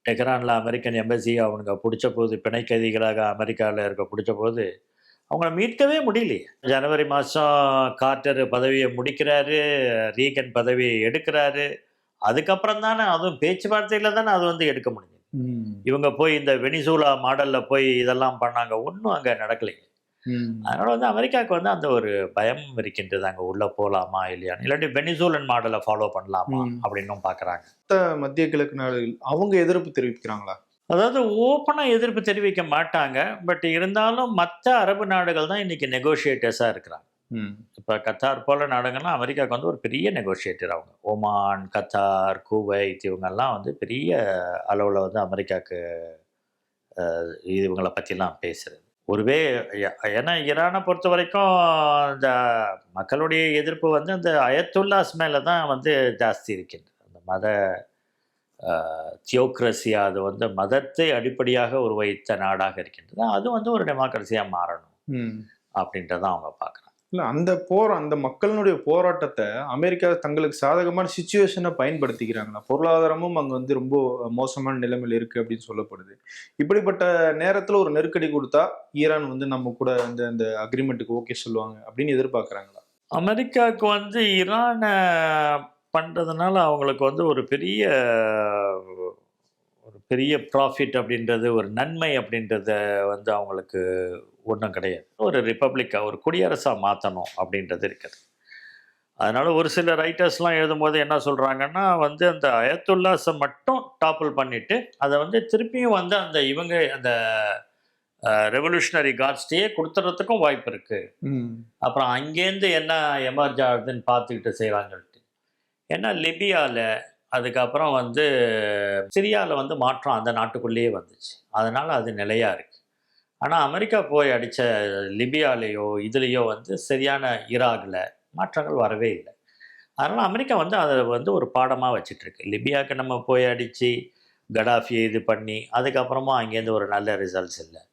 டெஹ்ரானில் அமெரிக்கன் எம்பசி அவனுங்க பிடிச்ச போது, பிணை கைதிகளாக அமெரிக்காவில் இருக்க பிடிச்ச போது அவங்கள மீட்கவே முடியலையே. ஜனவரி மாதம் கார்ட்டர் பதவியை முடிக்கிறாரு, ரீகன் பதவியை எடுக்கிறாரு, அதுக்கப்புறம் தானே அதுவும் பேச்சுவார்த்தையில் தானே அது வந்து எடுக்க முடியும். இவங்க போய் இந்த வெனிசூலா மாடலில் போய் இதெல்லாம் பண்ணாங்க, ஒன்றும் அங்கே நடக்கலைங்க. அதனால வந்து அமெரிக்காவுக்கு வந்து அந்த ஒரு பயம் இருக்கின்றது, அங்கே உள்ள போகலாமா இல்லையான்னு, இல்லாட்டி வெனிசூலன் மாடலை ஃபாலோ பண்ணலாமா அப்படின்னும் பார்க்குறாங்க. மத்திய கிழக்கு நாடுகள் அவங்க எதிர்ப்பு தெரிவிக்கிறாங்களா? அதாவது ஓப்பனாக எதிர்ப்பு தெரிவிக்க மாட்டாங்க, பட் இருந்தாலும் மற்ற அரபு நாடுகள் தான் இன்னைக்கு நெகோஷியேட்டர்ஸாக இருக்கிறாங்க. இப்போ கத்தார் போல நாடுகள்லாம் அமெரிக்காவுக்கு வந்து ஒரு பெரிய நெகோஷியேட்டர். அவங்க ஓமான், கத்தார், குவைத் இவங்கெல்லாம் வந்து பெரிய அளவில் வந்து அமெரிக்காவுக்கு இவங்களை பற்றிலாம் பேசுகிறது. ஏன்னா ஈரானை பொறுத்த வரைக்கும் இந்த மக்களுடைய எதிர்ப்பு வந்து அந்த அயத்துல்லாஸ் மேலே தான் வந்து ஜாஸ்தி இருக்கின்றது. அந்த மத தியோக்ரஸியா, அது வந்து மதத்தை அடிப்படையாக உருவைத்த நாடாக இருக்கின்றது. அது வந்து ஒரு டெமோக்ரஸியாக மாறணும் அப்படின்றத அவங்க பார்க்குறாங்க. இல்ல அந்த மக்களினுடைய போராட்டத்தை அமெரிக்கா தங்களுக்கு சாதகமான சிச்சுவேஷனை பயன்படுத்திக்கிறாங்களா? பொருளாதாரமும் அங்க வந்து ரொம்ப மோசமான நிலைமையில இருக்கு அப்படின்னு சொல்லப்படுது. இப்படிப்பட்ட நேரத்துல ஒரு நெருக்கடி கொடுத்தா ஈரான் வந்து நம்ம கூட அந்த அக்ரிமெண்ட்டுக்கு ஓகே சொல்லுவாங்க அப்படின்னு எதிர்பார்க்கறாங்களா? அமெரிக்காவுக்கு வந்து ஈரானை பண்ணுறதுனால அவங்களுக்கு வந்து ஒரு பெரிய ப்ராஃபிட் அப்படின்றது, ஒரு நன்மை அப்படின்றத வந்து அவங்களுக்கு ஒன்றும் கிடையாது. ஒரு ரிப்பப்ளிக்காக, ஒரு குடியரசாக மாற்றணும் அப்படின்றது இருக்குது. அதனால் ஒரு சில ரைட்டர்ஸ்லாம் எழுதும்போது என்ன சொல்கிறாங்கன்னா வந்து அந்த அயத்துல்லாஸை மட்டும் டாப்பிள் பண்ணிவிட்டு அதை வந்து திருப்பியும் வந்து அந்த ரெவல்யூஷனரி காட்ஸ்டையே கொடுத்துறதுக்கும் வாய்ப்பு இருக்குது. அப்புறம் அங்கேருந்து என்ன எமர்ஜ் ஆகுதுன்னு பார்த்துக்கிட்டு செய்யலான்னு சொல்லிட்டு. ஏன்னா லிபியாவில், அதுக்கப்புறம் வந்து சிரியாவில் வந்து மாற்றம் அந்த நாட்டுக்குள்ளேயே வந்துச்சு. அதனால் அது நிலையாக இருக்குது. ஆனால் அமெரிக்கா போய் அடித்த லிபியாலேயோ இதுலேயோ வந்து சரியான ஈராகில் மாற்றங்கள் வரவே இல்லை. அதனால் அமெரிக்கா வந்து அதை வந்து ஒரு பாடமாக வச்சிட்ருக்கு. லிபியாவுக்கு நம்ம போய் அடித்து கடாஃபியை இது பண்ணி அதுக்கப்புறமா அங்கேருந்து ஒரு நல்ல ரிசல்ட்ஸ் இல்லை.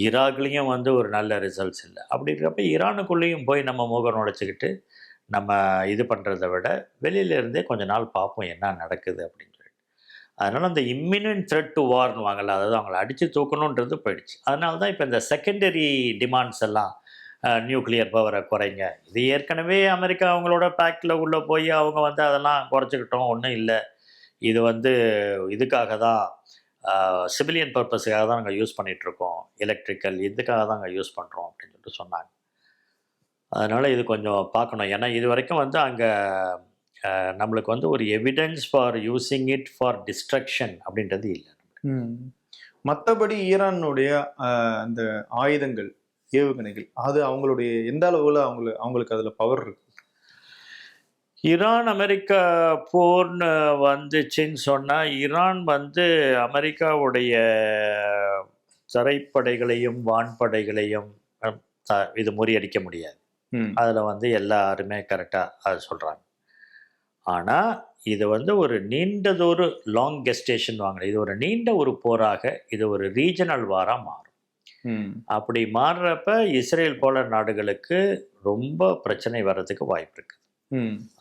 ஈராக்லேயும் வந்து ஒரு நல்ல ரிசல்ட்ஸ் இல்லை. அப்படி இருக்கிறப்ப ஈரானுக்குள்ளேயும் போய் நம்ம முகம் நுழைச்சிக்கிட்டு நம்ம இது பண்ணுறதை விட வெளியிலேருந்தே கொஞ்ச நாள் பார்ப்போம் என்ன நடக்குது அப்படின்னு சொல்லிட்டு. அதனால் அந்த இம்மினன்ட் த்ரெட் டு வார்னு வாங்கல, அதாவது அவங்கள அடித்து தூக்கணுன்றது போயிடுச்சு. அதனால தான் இப்போ இந்த செகண்டரி டிமாண்ட்ஸ் எல்லாம் நியூக்ளியர் பவரை குறைங்க, இது ஏற்கனவே அமெரிக்கா அவங்களோட பேக்கில் உள்ளே போய் அவங்க வந்து அதெல்லாம் குறைச்சிக்கிட்டோம், ஒன்றும் இல்லை, இது வந்து இதுக்காக தான் சிவிலியன் பர்பஸுக்காக தான் நாங்கள் யூஸ் பண்ணிகிட்ருக்கோம், எலக்ட்ரிக்கல் இதுக்காக தான் நாங்கள் யூஸ் பண்ணுறோம் அப்படின்னு சொல்லிட்டு சொன்னாங்க. அதனால் இது கொஞ்சம் பார்க்கணும். ஏன்னா இது வரைக்கும் வந்து அங்கே நம்மளுக்கு வந்து ஒரு evidence for using it for destruction அப்படின்றது இல்லை. மற்றபடி ஈரானுடைய அந்த ஆயுதங்கள், ஏவுகணைகள், அது அவங்களுடைய எந்த அளவில் அவங்களுக்கு அதில் பவர் இருக்கு? ஈரான் அமெரிக்கா போர்னு வந்துச்சுன்னு சொன்னால், ஈரான் வந்து அமெரிக்காவுடைய தரைப்படைகளையும் வான்படைகளையும் இது முறியடிக்க முடியாது. அதில் வந்து எல்லாருமே கரெக்டாக அது சொல்கிறாங்க. ஆனால் இது வந்து ஒரு நீண்டதொரு லாங் கெஸ்டேஷன் வாங்கல, இது ஒரு நீண்ட ஒரு போராக, இது ஒரு ரீஜனல் வாராக மாறும். அப்படி மாறுறப்ப இஸ்ரேல் போல நாடுகளுக்கு ரொம்ப பிரச்சனை வர்றதுக்கு வாய்ப்பு இருக்குது.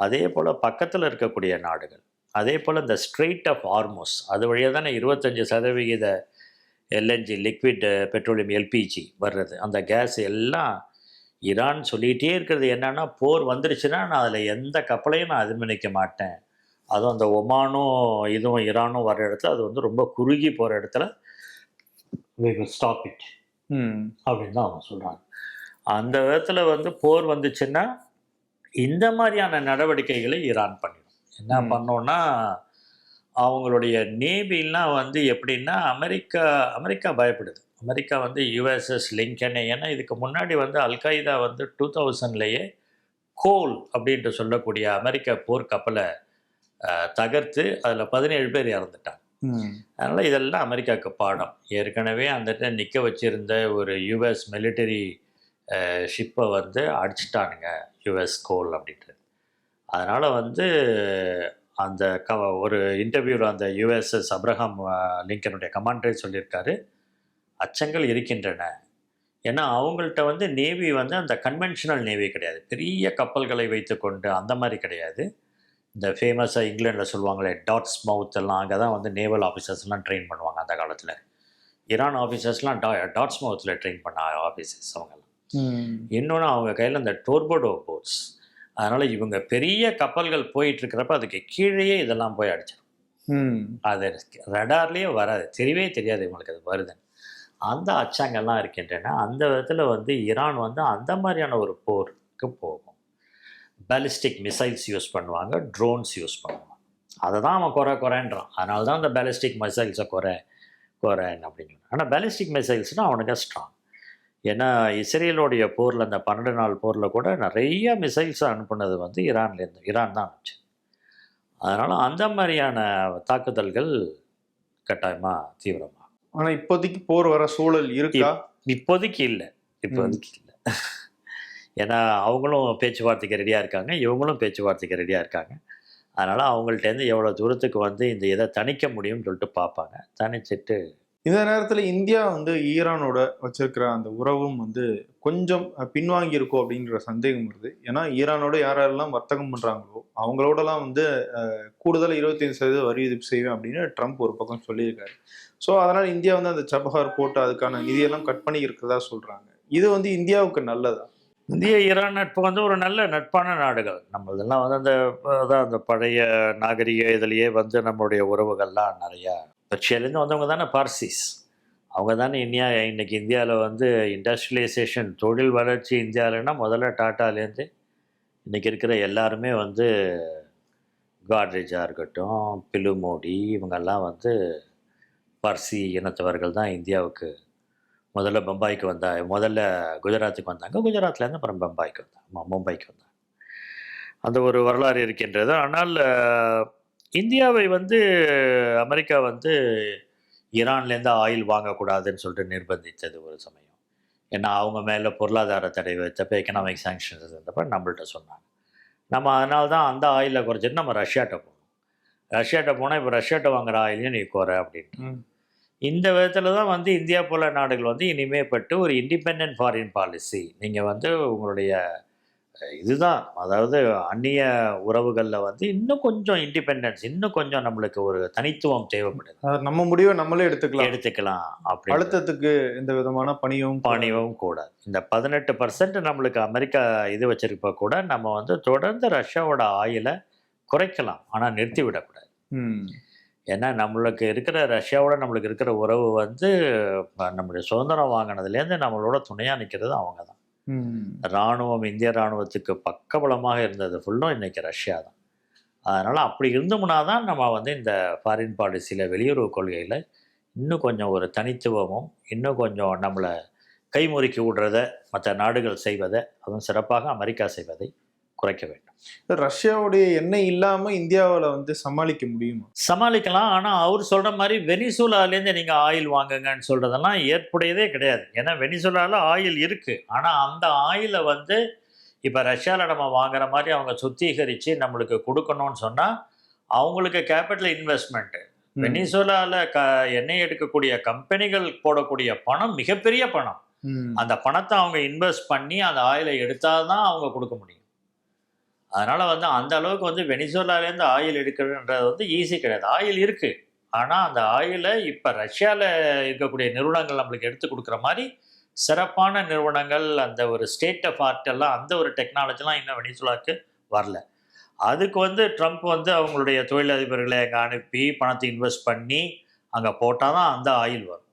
அதே போல் பக்கத்தில் இருக்கக்கூடிய நாடுகள், அதே போல் இந்த ஸ்ட்ரெயிட் ஆஃப் ஹார்மோஸ், அது வழியாக தானே 25% எல்என்ஜி லிக்விட் பெட்ரோலியம் எல்பிஜி வர்றது. அந்த கேஸ் எல்லாம் ஈரான் சொல்லிகிட்டே இருக்கிறது என்னென்னா, போர் வந்துருச்சுன்னா நான் அதில் எந்த கப்பலையும் நான் அனுமதிக்க மாட்டேன், அதுவும் அந்த ஒமானும் இதுவும் ஈரானும் வர்ற இடத்துல அது வந்து ரொம்ப குறுகி போகிற இடத்துல we will stop it அப்படின்னு தான் அவங்க சொல்கிறாங்க. அந்த விதத்தில் வந்து போர் வந்துச்சுன்னா இந்த மாதிரியான நடவடிக்கைகளை ஈரான் பண்ணிடும். என்ன பண்ணோன்னா, அவங்களுடைய நேவிலாம் வந்து எப்படின்னா, அமெரிக்கா பயப்படுது. அமெரிக்கா வந்து யுஎஸ்எஸ் லிங்கனை, ஏன்னா இதுக்கு முன்னாடி வந்து அல்காய்தா வந்து 2000லேயே கோல் அப்படின்ட்டு சொல்லக்கூடிய அமெரிக்க போர்க்கப்பலை தகர்த்து அதில் 17 பேர் இறந்துட்டாங்க. அதனால் இதெல்லாம் அமெரிக்காவுக்கு பாடம். ஏற்கனவே அந்த நிற்க வச்சுருந்த ஒரு யுஎஸ் மிலிட்டரி ஷிப்பை வந்து அடிச்சிட்டானுங்க யுஎஸ் கோல் அப்படின்றது. அதனால் வந்து அந்த ஒரு இன்டர்வியூவில் அந்த யுஎஸ்எஸ் அப்ரஹாம் லிங்கனுடைய கமாண்டரே சொல்லியிருக்காரு, அச்சங்கள் இருக்கின்றன. ஏன்னா அவங்கள்ட்ட வந்து நேவி வந்து அந்த கன்வென்ஷனல் நேவி கிடையாது, பெரிய கப்பல்களை வைத்து கொண்டு அந்த மாதிரி கிடையாது. இந்த ஃபேமஸாக இங்கிலாண்டில் சொல்லுவாங்களே டாட்ஸ் மவுத் எல்லாம், அங்கே தான் வந்து நேவல் ஆஃபீஸர்ஸ்லாம் ட்ரெயின் பண்ணுவாங்க அந்த காலத்தில். ஈரான் ஆஃபீஸர்ஸ்லாம் டாட்ஸ் மவுத்தில் ட்ரெயின் பண்ண ஆஃபீஸர்ஸ் அவங்கெல்லாம். இன்னொன்று அவங்க கையில் இந்த டோர்போடோ போட்ஸ், அதனால் இவங்க பெரிய கப்பல்கள் போயிட்டுருக்கிறப்ப அதுக்கு கீழேயே இதெல்லாம் போய் அடிச்சிடும். அது ரடார்லேயே வராது, தெரியவே தெரியாது இவங்களுக்கு அது வருதுன்னு. அந்த அச்சங்கள்லாம் இருக்கின்றன. அந்த விதத்தில் வந்து ஈரான் வந்து அந்த மாதிரியான ஒரு போருக்கு போகும். பேலிஸ்டிக் மிசைல்ஸ் யூஸ் பண்ணுவாங்க, ட்ரோன்ஸ் யூஸ் பண்ணுவாங்க. அதை தான் அவன் குறைன்றான். அதனால தான் அந்த பேலிஸ்டிக் மிசைல்ஸை குறைன்னு அப்படின்னு. ஆனால் பேலிஸ்டிக் மிசைல்ஸ்னால் அவனுக்கு ஸ்ட்ராங். ஏன்னா இஸ்ரேலோடைய போரில், அந்த 12 நாள் போரில் கூட நிறைய மிசைல்ஸை அனுப்புனது வந்து ஈரான் தான் அனுப்பிச்சு. அதனால் அந்த மாதிரியான தாக்குதல்கள் கட்டாயமாக தீவிரமாக. ஆனால் இப்போதைக்கு போர் வர சூழல் இருக்கா? இப்போதைக்கு இல்லை. ஏன்னா அவங்களும் பேச்சுவார்த்தைக்கு ரெடியாக இருக்காங்க, இவங்களும் பேச்சுவார்த்தைக்கு ரெடியாக இருக்காங்க. அதனால் அவங்கள்ட்டேருந்து எவ்வளோ தூரத்துக்கு வந்து இந்த இதை தணிக்க முடியும்னு சொல்லிட்டு பார்ப்பாங்க. தணிச்சிட்டு இந்த நேரத்துல இந்தியா வந்து ஈரானோட வச்சிருக்கிற அந்த உறவும் வந்து கொஞ்சம் பின்வாங்கி இருக்கும் அப்படின்ற சந்தேகம் வருது. ஏன்னா ஈரானோட யாரெல்லாம் வர்த்தகம் பண்றாங்களோ அவங்களோடலாம் வந்து கூடுதல் 25% வரி விதிப்பு செய்வேன் அப்படின்னு ட்ரம்ப் ஒரு பக்கம் சொல்லியிருக்காரு. ஸோ அதனால இந்தியா வந்து அந்த சபஹார் போட்டு அதுக்கான நிதியெல்லாம் கட் பண்ணி இருக்கிறதா சொல்றாங்க. இது வந்து இந்தியாவுக்கு நல்லதா? இந்திய ஈரான் நட்பு வந்து ஒரு நல்ல நட்பான நாடுகள். நம்மளதெல்லாம் வந்து அந்த அதான் அந்த பழைய நாகரிக இதிலேயே வந்து நம்மளுடைய உறவுகள்லாம் நிறையா பெர்ஷியாலேருந்து வந்தவங்க தானே பார்சிஸ். அவங்க தானே இன்னைக்கு இந்தியாவில் வந்து இண்டஸ்ட்ரியலைசேஷன் தொழில் வளர்ச்சி இந்தியாவிலன்னா முதல்ல டாட்டாலேருந்து இன்றைக்கி இருக்கிற எல்லாருமே வந்து காட்ரேஜாக இருக்கட்டும், பிலு மோடி, இவங்கெல்லாம் வந்து பார்சி இனத்தவர்கள் தான் இந்தியாவுக்கு முதல்ல முதல்ல குஜராத்துக்கு வந்தாங்க. குஜராத்லேருந்து அப்புறம் மும்பைக்கு வந்தாங்க. அந்த ஒரு வரலாறு இருக்கின்றது. ஆனால் இந்தியாவை வந்து அமெரிக்கா வந்து ஈரான்லேருந்து ஆயில் வாங்கக்கூடாதுன்னு சொல்லிட்டு நிர்பந்தித்தது ஒரு சமயம். ஏன்னா அவங்க மேலே பொருளாதார தடை வைத்தப்போ எக்கனாமிக் சாங்ஷன்ஸ் இருந்தப்போ நம்மள்ட்ட சொன்னாங்க. நம்ம அதனால தான் அந்த ஆயிலை குறைச்சிட்டு நம்ம ரஷ்யாட்ட போனோம். இப்போ ரஷ்யாட்ட வாங்குற ஆயிலையும் நீ குறை அப்படின்ட்டு. இந்த விதத்தில் தான் வந்து இந்தியா போல நாடுகள் வந்து இனிமேப்பட்டு ஒரு இண்டிபெண்ட் ஃபாரின் பாலிசி நீங்கள் வந்து உங்களுடைய இதுதான், அதாவது அந்நிய உறவுகளில் வந்து இன்னும் கொஞ்சம் இண்டிபெண்டன்ஸ், இன்னும் கொஞ்சம் நம்மளுக்கு ஒரு தனித்துவம் தேவைப்படுது. நம்ம முடிவை நம்மளே எடுத்துக்கலாம் அப்படி அழுத்தத்துக்கு எந்த விதமான பணியவும் கூடாது. இந்த 18% நம்மளுக்கு அமெரிக்கா இது வச்சிருப்ப கூட நம்ம வந்து தொடர்ந்து ரஷ்யாவோட ஆயிலை குறைக்கலாம், ஆனால் நிறுத்தி விடக்கூடாது. ஏன்னா நம்மளுக்கு இருக்கிற உறவு வந்து நம்மளுடைய சுதந்திரம் வாங்கினதுலேருந்து நம்மளோட துணையாக நிற்கிறது அவங்க தான். இராணுவம், இந்திய இராணுவத்துக்கு பக்கபலமாக இருந்தது ஃபுல்லும் இன்னைக்கு ரஷ்யா தான். அதனால் அப்படி இருந்தோம்னா தான் நம்ம வந்து இந்த ஃபாரின் பாலிசியில், வெளியுறவு கொள்கையில் இன்னும் கொஞ்சம் ஒரு தனித்துவமும், இன்னும் கொஞ்சம் நம்மளை கைமுறுக்கி விடுறதை மற்ற நாடுகள் செய்வதை, அதுவும் சிறப்பாக அமெரிக்கா செய்வதை குறைக்க வேண்டும். ரஷ்யாவுடைய எண்ணெய் இல்லாமல் இந்தியாவில் வந்து சமாளிக்க முடியுமா? சமாளிக்கலாம். ஆனால் அவர் சொல்கிற மாதிரி வெனிசுலாலேருந்து நீங்கள் ஆயில் வாங்குங்கன்னு சொல்கிறதெல்லாம் ஏற்புடையதே கிடையாது. ஏன்னா வெனிசுலாவில் ஆயில் இருக்குது. ஆனால் அந்த ஆயிலை வந்து இப்போ ரஷ்யாவில் நம்ம வாங்குற மாதிரி அவங்க சுத்திகரித்து நம்மளுக்கு கொடுக்கணும்னு சொன்னால் அவங்களுக்கு கேபிட்டல் இன்வெஸ்ட்மெண்ட்டு. வெனிசுலாவில் எண்ணெய் எடுக்கக்கூடிய கம்பெனிகள் போடக்கூடிய பணம் மிகப்பெரிய பணம். அந்த பணத்தை அவங்க இன்வெஸ்ட் பண்ணி அந்த ஆயிலை எடுத்தால் தான் அவங்க கொடுக்க முடியும். அதனால் வந்து அந்த அளவுக்கு வந்து வெனிசுலாலேருந்து ஆயில் எடுக்கிறதுன்றது வந்து ஈஸி கிடையாது. ஆயில் இருக்குது, ஆனால் அந்த ஆயிலை இப்போ ரஷ்யாவில் இருக்கக்கூடிய நிறுவனங்கள் நம்மளுக்கு எடுத்து கொடுக்குற மாதிரி சிறப்பான நிறுவனங்கள், அந்த ஒரு ஸ்டேட் ஆஃப் ஆர்ட் எல்லாம், அந்த ஒரு டெக்னாலஜிலாம் இன்னும் வெனிசுலாவுக்கு வரல. அதுக்கு வந்து ட்ரம்ப் வந்து அவங்களுடைய தொழிலதிபர்களை அங்கே அனுப்பி பணத்தை இன்வெஸ்ட் பண்ணி அங்கே போட்டால் தான் அந்த ஆயில் வரும்.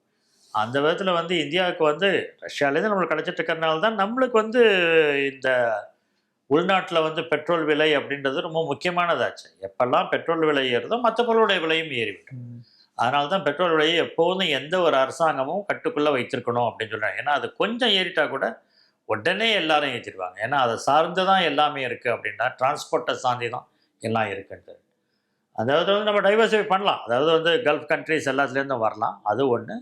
அந்த விதத்தில் வந்து இந்தியாவுக்கு வந்து ரஷ்யாவிலேருந்து நம்மளுக்கு கிடச்சிட்டு இருக்கிறதுனால தான் நம்மளுக்கு வந்து இந்த உள்நாட்டில் வந்து பெட்ரோல் விலை அப்படின்றது ரொம்ப முக்கியமானதாச்சு. எப்பெல்லாம் பெட்ரோல் விலை ஏறுதோ மற்ற பொருளுடைய விலையும் ஏறிவிடும். அதனால தான் பெட்ரோல் விலையை எப்போதும் எந்த ஒரு அரசாங்கமும் கட்டுக்குள்ளே வைத்திருக்கணும் அப்படின்னு சொல்கிறாங்க. ஏன்னா அது கொஞ்சம் ஏறிட்டா கூட உடனே எல்லாரும் ஏற்றிடுவாங்க. ஏன்னா அதை சார்ந்து தான் எல்லாமே இருக்குது அப்படின்னா, டிரான்ஸ்போர்ட்டை சார்ந்து தான் எல்லாம் இருக்குன்ட்டு. அதாவது வந்து நம்ம டைவர்சிஃபை பண்ணலாம். அதாவது வந்து கல்ஃப் கண்ட்ரிஸ் எல்லாத்துலேருந்தும் வரலாம், அது ஒன்று.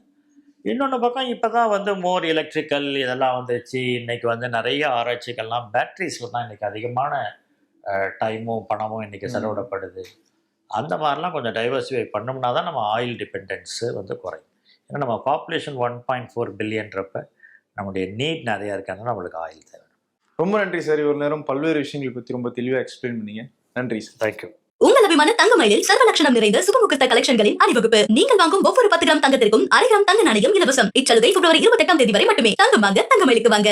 இன்னொன்று பக்கம் இப்போ தான் வந்து மோர் எலக்ட்ரிக்கல் இதெல்லாம் வந்துச்சு. இன்றைக்கி வந்து நிறைய ஆராய்ச்சிகள்லாம் பேட்ரிஸில் தான் இன்றைக்கி அதிகமான டைமும் பணமும் இன்றைக்கி செலவிடப்படுது. அந்த மாதிரிலாம் கொஞ்சம் டைவர்சிஃபை பண்ணோம்னா தான் நம்ம ஆயில் டிபெண்டன்ஸு வந்து குறையும். ஏன்னா நம்ம பாப்புலேஷன் 1.4 பில்லியன்றப்ப நம்முடைய நீட் நிறையா இருக்கிறதுனால நம்மளுக்கு ஆயில் தேவை. ரொம்ப நன்றி சார். ஒரு நேரம் பல்வேறு விஷயங்களை பற்றி ரொம்ப தெளிவாக எக்ஸ்பிளைன் பண்ணீங்க. நன்றி சார். தேங்க்யூ. உங்கள் அபிமான தங்கமயிலில் சர்வ லட்சணம் நிறைந்த சுபமுகூர்த்த கலெக்ஷன்களின் அணிவகுப்பு. நீங்கள் வாங்கும் ஒவ்வொரு 10 கிராம் தங்கத்திற்கும் 1/2 கிராம் தங்க நாணயம் இலவசம். இச்சலுகை பிப்ரவரி 28 வரை மட்டுமே. தங்கம் வாங்க தங்கமயிலுக்கு வாங்க.